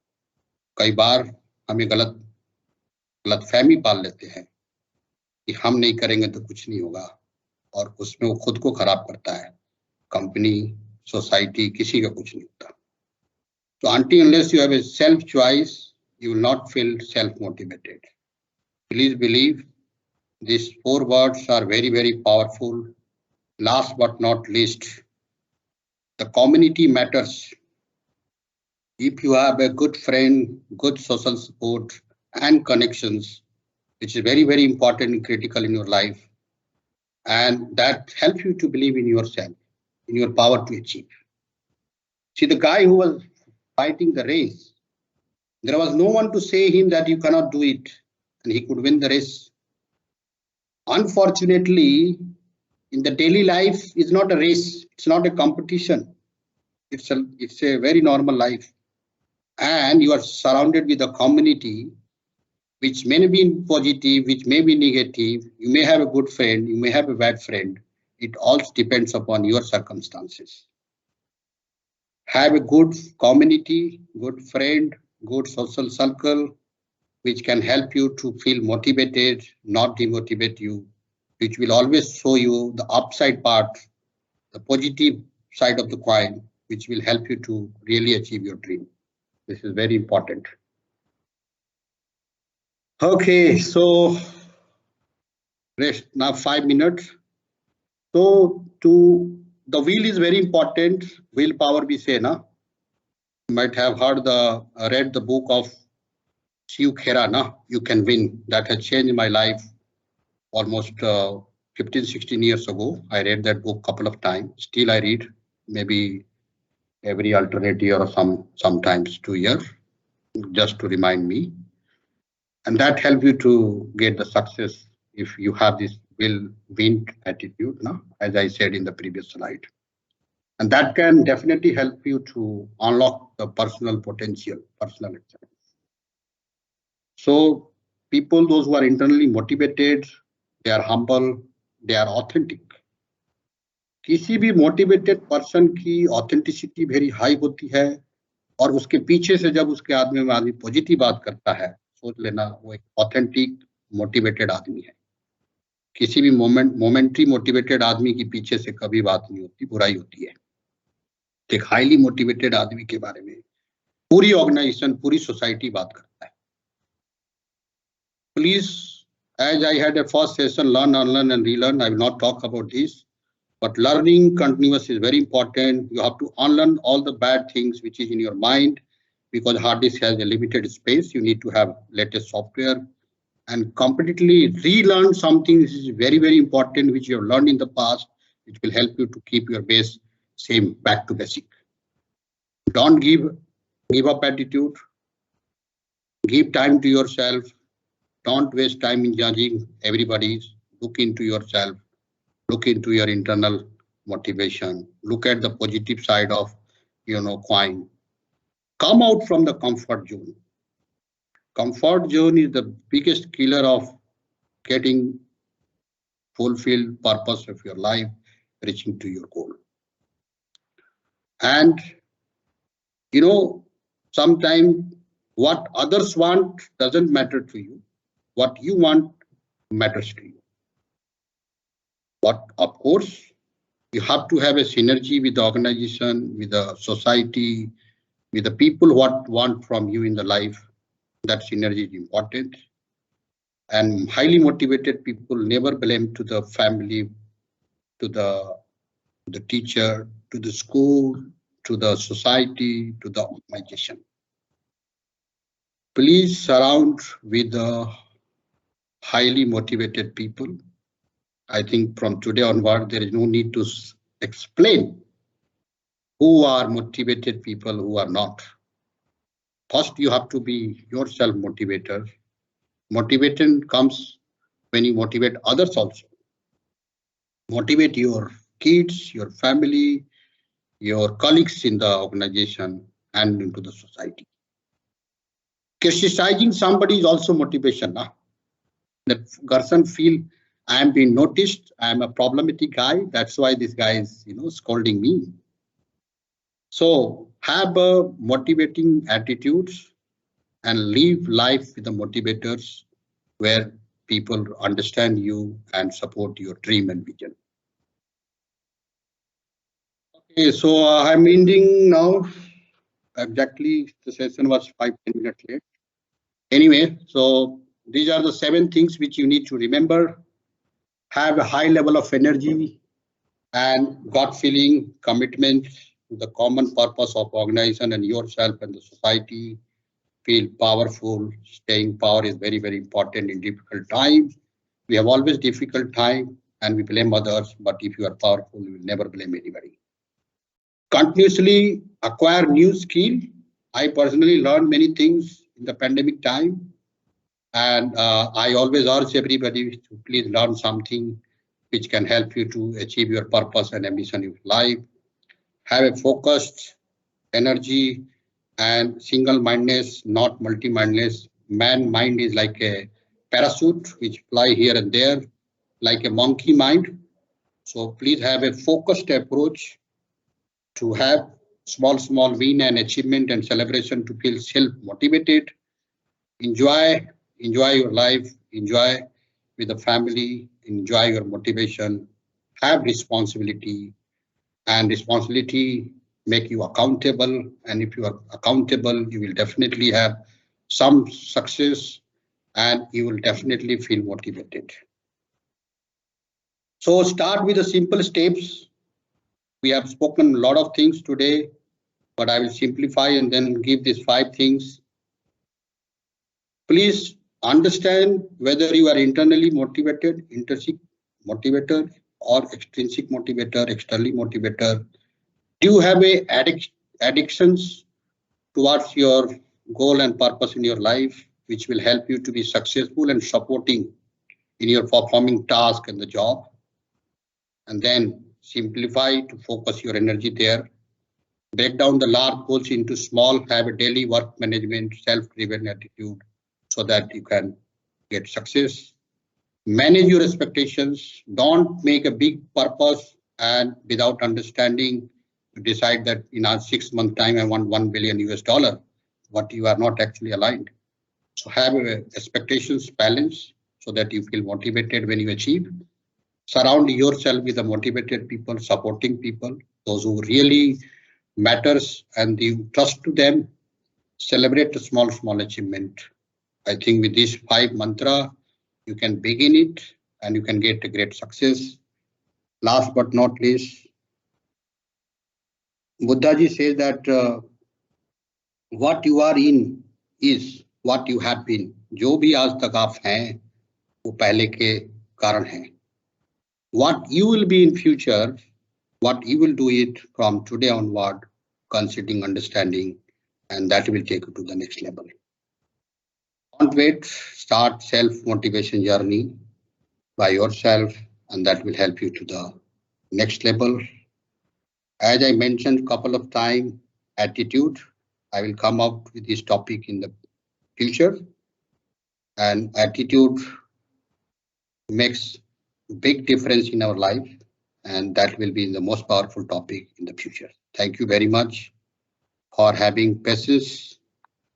कई बार हमें गलतफहमी पाल लेते हैं कि हम नहीं करेंगे तो कुछ नहीं होगा और उसमें वो खुद को खराब करता है. कंपनी, सोसाइटी, किसी का कुछ नहीं होता. So until unless you have a self choice, you will not feel self motivated. Please believe these 4 words are very, very powerful. Last but not least, the community matters. If you have a good friend, good social support and connections, which is very, very important and critical in your life, and that helps you to believe in yourself, in your power to achieve. See, the guy who was fighting the race, there was no one to say him that you cannot do it, and he could win the race. Unfortunately, in the daily life, it's not a race, it's not a competition. It's a very normal life. And you are surrounded with a community which may be positive, which may be negative. You may have a good friend, you may have a bad friend. It all depends upon your circumstances. Have a good community, good friend, good social circle, which can help you to feel motivated, not demotivate you, which will always show you the upside part, the positive side of the coin, which will help you to really achieve your dream. This is very important. Okay, so rest now 5 minutes. So the will is very important. Willpower we say, na? You might have read the book of Shiv Khera, na? You Can Win. That has changed my life almost 15-16 years ago. I read that book a couple of times. Still I read, maybe every alternate year or sometimes 2 years, just to remind me. And that helps you to get the success if you have this will win attitude, no? As I said in the previous slide. And that can definitely help you to unlock the personal potential, personal excellence. So people, those who are internally motivated, they are humble, they are authentic. किसी भी motivated person की authenticity very high होती है और उसके पीछे से जब उसके आदमी पॉजिटिव बात करता है, सोच लेना वो एक ऑथेंटिक मोटिवेटेड आदमी है. किसी भी मोमेंटरी मोटिवेटेड आदमी के पीछे से कभी बात नहीं होती, बुराई होती है. एक हाईली मोटिवेटेड आदमी के बारे में पूरी ऑर्गेनाइजेशन, पूरी सोसाइटी बात करता है. Please, as I had a first session, learn, unlearn and relearn. I will not talk about this, but learning continuous is very important. You have to unlearn all the bad things which is in your mind, because hard disk has a limited space. You need to have latest software and completely relearn something. This is very, very important, which you have learned in the past, which will help you to keep your base same, back to basic. Don't give up attitude. Give time to yourself. Don't waste time in judging everybody. Look into yourself. Look into your internal motivation. Look at the positive side of, coin. Come out from the comfort zone. Comfort zone is the biggest killer of getting fulfilled purpose of your life, reaching to your goal. And, sometimes what others want doesn't matter to you. What you want matters to you. But of course, you have to have a synergy with the organization, with the society, with the people what want from you in the life. That synergy is important. And highly motivated people never blame to the family, to the teacher, to the school, to the society, to the organization. Please surround with the highly motivated people. I think from today onward, there is no need to explain who are motivated people, who are not. First, you have to be yourself motivator. Motivation comes when you motivate others also. Motivate your kids, your family, your colleagues in the organization and into the society. Criticizing somebody is also motivation. That person feel I am being noticed, I am a problematic guy, that's why this guy is scolding me. So have a motivating attitudes and live life with the motivators where people understand you and support your dream and vision. Okay, so I'm ending now. Exactly, the session was 5-10 minutes late. Anyway, so these are the 7 things which you need to remember. Have a high level of energy and gut feeling, commitment to the common purpose of organization and yourself and the society. Feel powerful. Staying power is very, very important in difficult times. We have always difficult time and we blame others, but if you are powerful, you will never blame anybody. Continuously acquire new skill. I personally learned many things in the pandemic time. And I always urge everybody to please learn something which can help you to achieve your purpose and ambition in life. Have a focused energy and single-mindedness, not multi-mindedness. Mind is like a parachute which fly here and there, like a monkey mind. So please have a focused approach to have small win and achievement and celebration to feel self-motivated. Enjoy your life, enjoy with the family, enjoy your motivation, have responsibility, and responsibility make you accountable. And if you are accountable, you will definitely have some success and you will definitely feel motivated. So start with the simple steps. We have spoken a lot of things today, but I will simplify and then give these 5 things. Please understand whether you are internally motivated, intrinsic motivator, or extrinsic motivator, externally motivator. Do you have addictions towards your goal and purpose in your life, which will help you to be successful and supporting in your performing task and the job? And then simplify to focus your energy there. Break down the large goals into small, have a daily work management, self-driven attitude so that you can get success. Manage your expectations. Don't make a big purpose and without understanding, decide that in our 6 month time, I want $1 billion US, but you are not actually aligned. So have expectations balance so that you feel motivated when you achieve. Surround yourself with the motivated people, supporting people, those who really matters and you trust to them. Celebrate a small achievement. I think with these 5 mantra, you can begin it and you can get a great success. Last but not least, Buddhaji says that what you are in is what you have been. जो भी आज तक आप हैं, वो पहले के कारण हैं. What you will be in future, what you will do it from today onward, considering understanding, and that will take you to the next level. Don't wait, start self-motivation journey by yourself, and that will help you to the next level. As I mentioned a couple of times, attitude, I will come out with this topic in the future, and attitude makes big difference in our life, and that will be the most powerful topic in the future. Thank you very much for having patience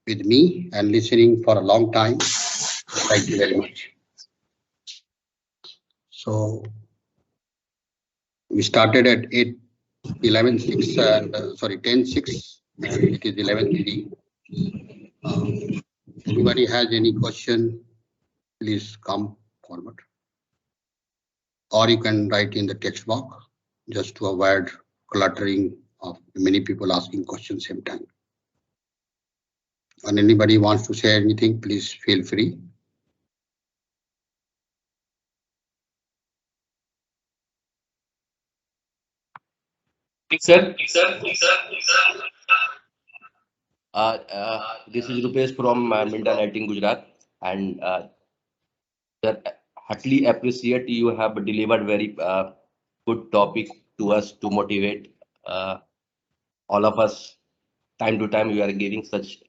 with me and listening for a long time. Thank you very much. So we started at 10:06 and it is 11:03. Anybody has any question, please come forward. Or you can write in the text box just to avoid cluttering of many people asking questions same time. And anybody wants to say anything, please feel free. Sir. This is Rupesh from Milton Lighting, Gujarat, and sir, heartily appreciate you have delivered very good topic to us to motivate all of us. Time to time, you are giving such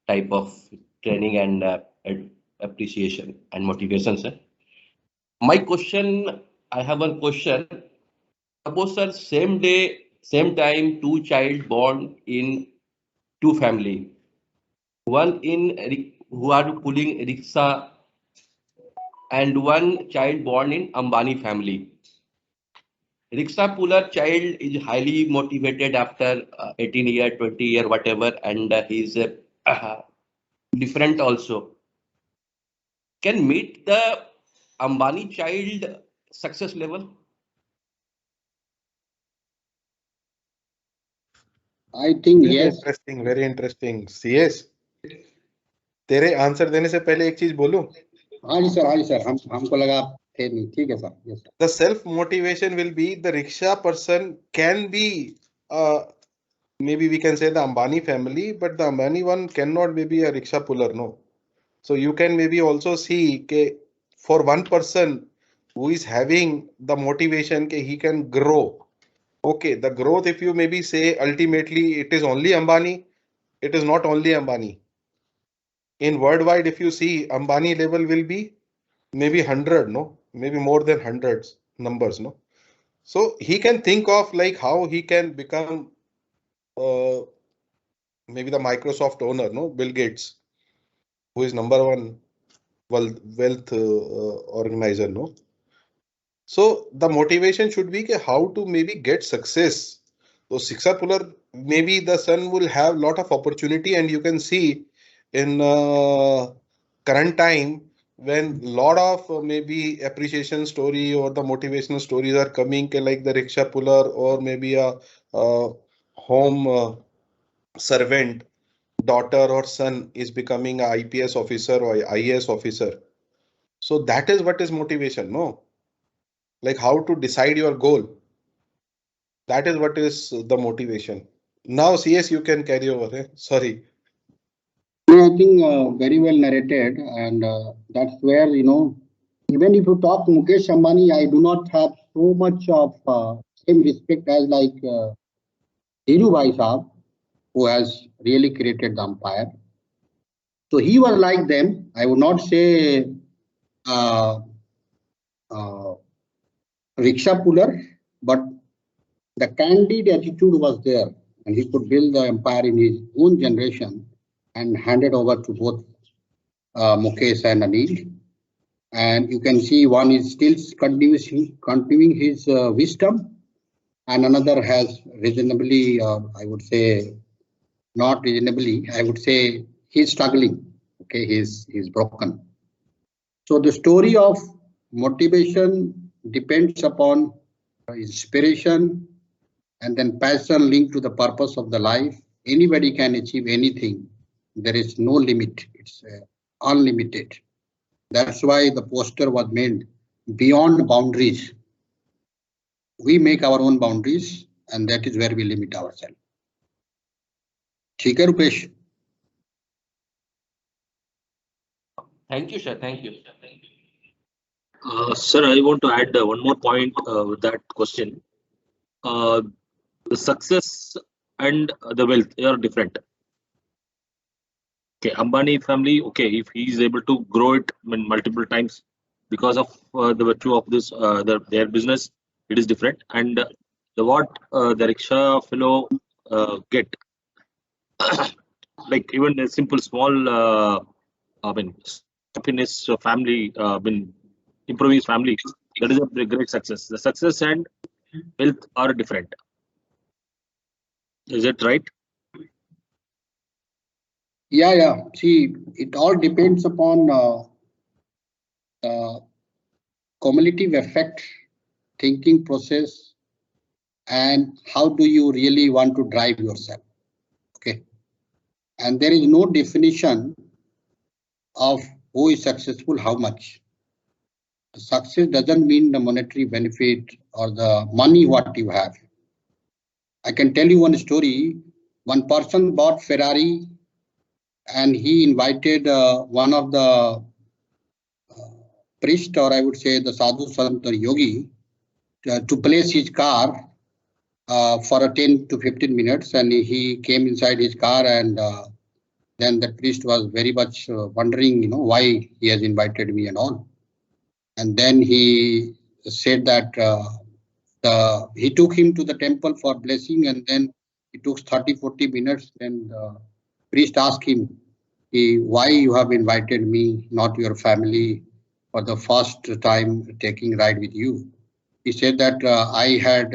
type of training and appreciation and motivation, sir. My question, I have one question. Suppose, sir, same day, same time, 2 child born in 2 family. One in who are pulling rickshaw and 1 child born in Ambani family. Rickshaw puller child is highly motivated after 18 year, 20 year, whatever, and he is different also. Can meet the Ambani child success level? I think very yes. Interesting, very interesting. CS, तेरे answer देने से पहले एक चीज बोलूं? हाँ जी sir, हमको लगा थे नहीं, ठीक है sir. Yes, sir. The self motivation will be the rickshaw person can be maybe we can say the Ambani family, but the Ambani one cannot maybe a rickshaw puller, no. So you can maybe also see ke for one person who is having the motivation ke he can grow. Okay, the growth, if you maybe say ultimately it is only Ambani, it is not only Ambani. In worldwide, if you see Ambani level will be maybe 100, no, maybe more than hundreds numbers, no. So he can think of like how he can become maybe the Microsoft owner, no, Bill Gates, who is #1 wealth organizer, no. So the motivation should be how to maybe get success. So Shiksha Pular, maybe the son will have lot of opportunity, and you can see in current time when lot of maybe appreciation story or the motivational stories are coming, like the rickshaw puller or maybe a home servant daughter or son is becoming a IPS officer or IAS officer. So that is what is motivation, no? Like how to decide your goal. That is what is the motivation. Now, CS, you can carry over. Sorry. I think very well narrated, and that's where, you know, even if you talk Mukesh Ambani, I do not have so much of same respect as like Dhirubhai Saab, who has really created the empire. So he was like them. I would not say rickshaw puller, but the candid attitude was there, and he could build the empire in his own generation and hand it over to both Mukesh and Anil. And you can see one is still continuing his wisdom, and another has reasonably, I would say, not reasonably, I would say he's struggling. Okay, he's broken. So the story of motivation depends upon inspiration and then passion linked to the purpose of the life. Anybody can achieve anything. There is no limit. It's unlimited. That's why the poster was made beyond boundaries. We make our own boundaries, and that is where we limit ourselves. ठीक है Rupesh? Thank you, sir. Thank you. Sir, I want to add one more point with that question. The success and the wealth are different. Okay, Ambani family, okay, if he is able to grow it multiple times because of the virtue of this their business, it is different. And what the rickshaw fellow get, like even a simple small, happiness family, improving his family, that is a great success. The success and wealth are different. Is it right? Yeah. See, it all depends upon cumulative effect, thinking process, and how do you really want to drive yourself. Okay. And there is no definition of who is successful, how much. Success doesn't mean the monetary benefit or the money what you have. I can tell you one story. One person bought Ferrari and he invited one of the priest, or I would say the sadhu sant or yogi, to place his car for a 10 to 15 minutes, and he came inside his car, and then the priest was very much wondering, why he has invited me and all. And then he said that he took him to the temple for blessing, and then it took 30-40 minutes. Then the priest asked him, why you have invited me, not your family, for the first time taking ride with you. He said that I had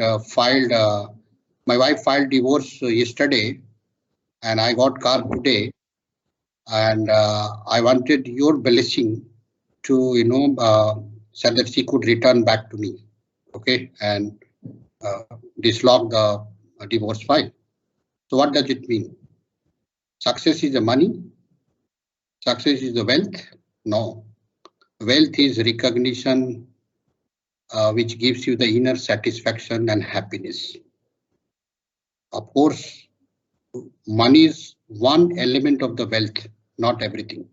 my wife filed divorce yesterday, and I got car today, and I wanted your blessing to, so that she could return back to me, okay, and dislodge the divorce file. So what does it mean? Success is the money? Success is the wealth? No. Wealth is recognition, which gives you the inner satisfaction and happiness. Of course, money is one element of the wealth, not everything.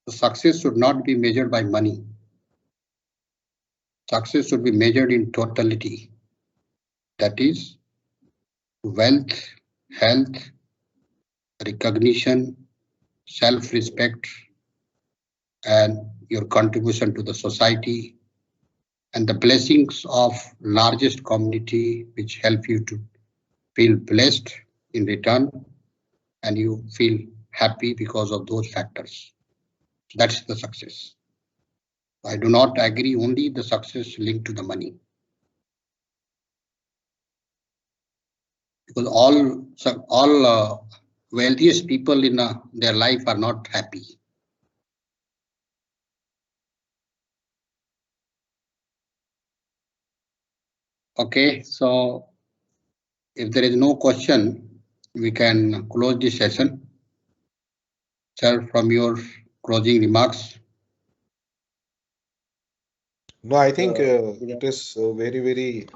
So success should not be measured by money. Success should be measured in totality. That is wealth, health, recognition, self-respect, and your contribution to the society, and the blessings of largest community which help you to feel blessed in return, and you feel happy because of those factors. That's the success. I do not agree only the success linked to the money. Because all wealthiest people in their life are not happy. Okay, so if there is no question, we can close this session. Sir, from your closing remarks. No, I think it is a very, very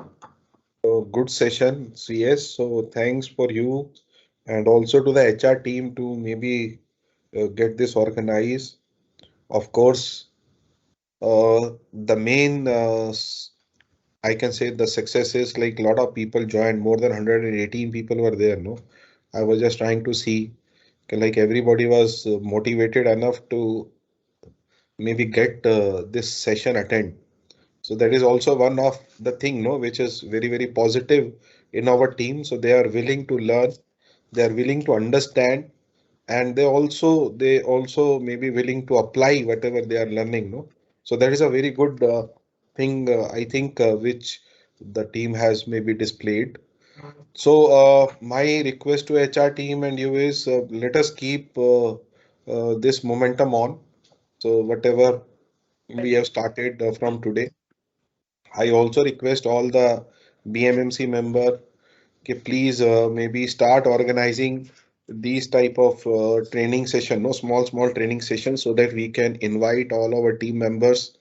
good session, CS. So thanks for you and also to the HR team to maybe get this organized. Of course, the main, I can say the success is like a lot of people joined, more than 118 people were there, no? I was just trying to see, like everybody was motivated enough to maybe get this session attend. So that is also one of the thing, no, which is very, very positive in our team. So they are willing to learn, they are willing to understand, and they also maybe willing to apply whatever they are learning, no. So that is a very good thing, I think, which the team has maybe displayed. So my request to HR team and you is let us keep this momentum on. So whatever we have started from today. I also request all the BMMC member, okay, please maybe start organizing these type of training session, no small training sessions, so that we can invite all our team members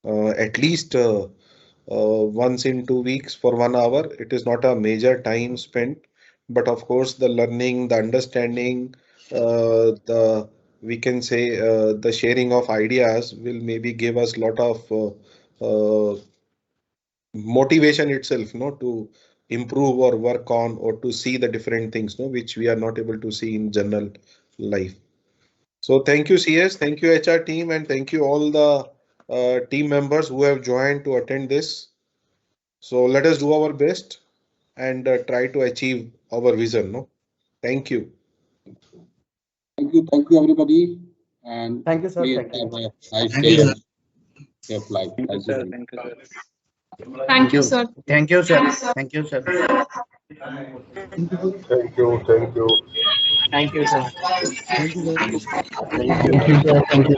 at least once in 2 weeks for 1 hour. It is not a major time spent, but of course the learning, the understanding, the we can say the sharing of ideas will maybe give us lot of motivation itself, no, to improve or work on or to see the different things, no, which we are not able to see in general life. So thank you, CS, thank you, HR team, and thank you all the team members who have joined to attend this. So let us do our best and try to achieve our vision, no. Thank you. Thank you, everybody, and Thank you, sir. please Thank you. have a nice Thank day you, and safe life. Thank you, Thank you. sir. Thank you, sir. Thank you, sir. Thank you, sir. Thank you, sir. Thank you. Thank you. Thank you, sir. Thank you, sir. Thank you. Thank you, sir. Thank you.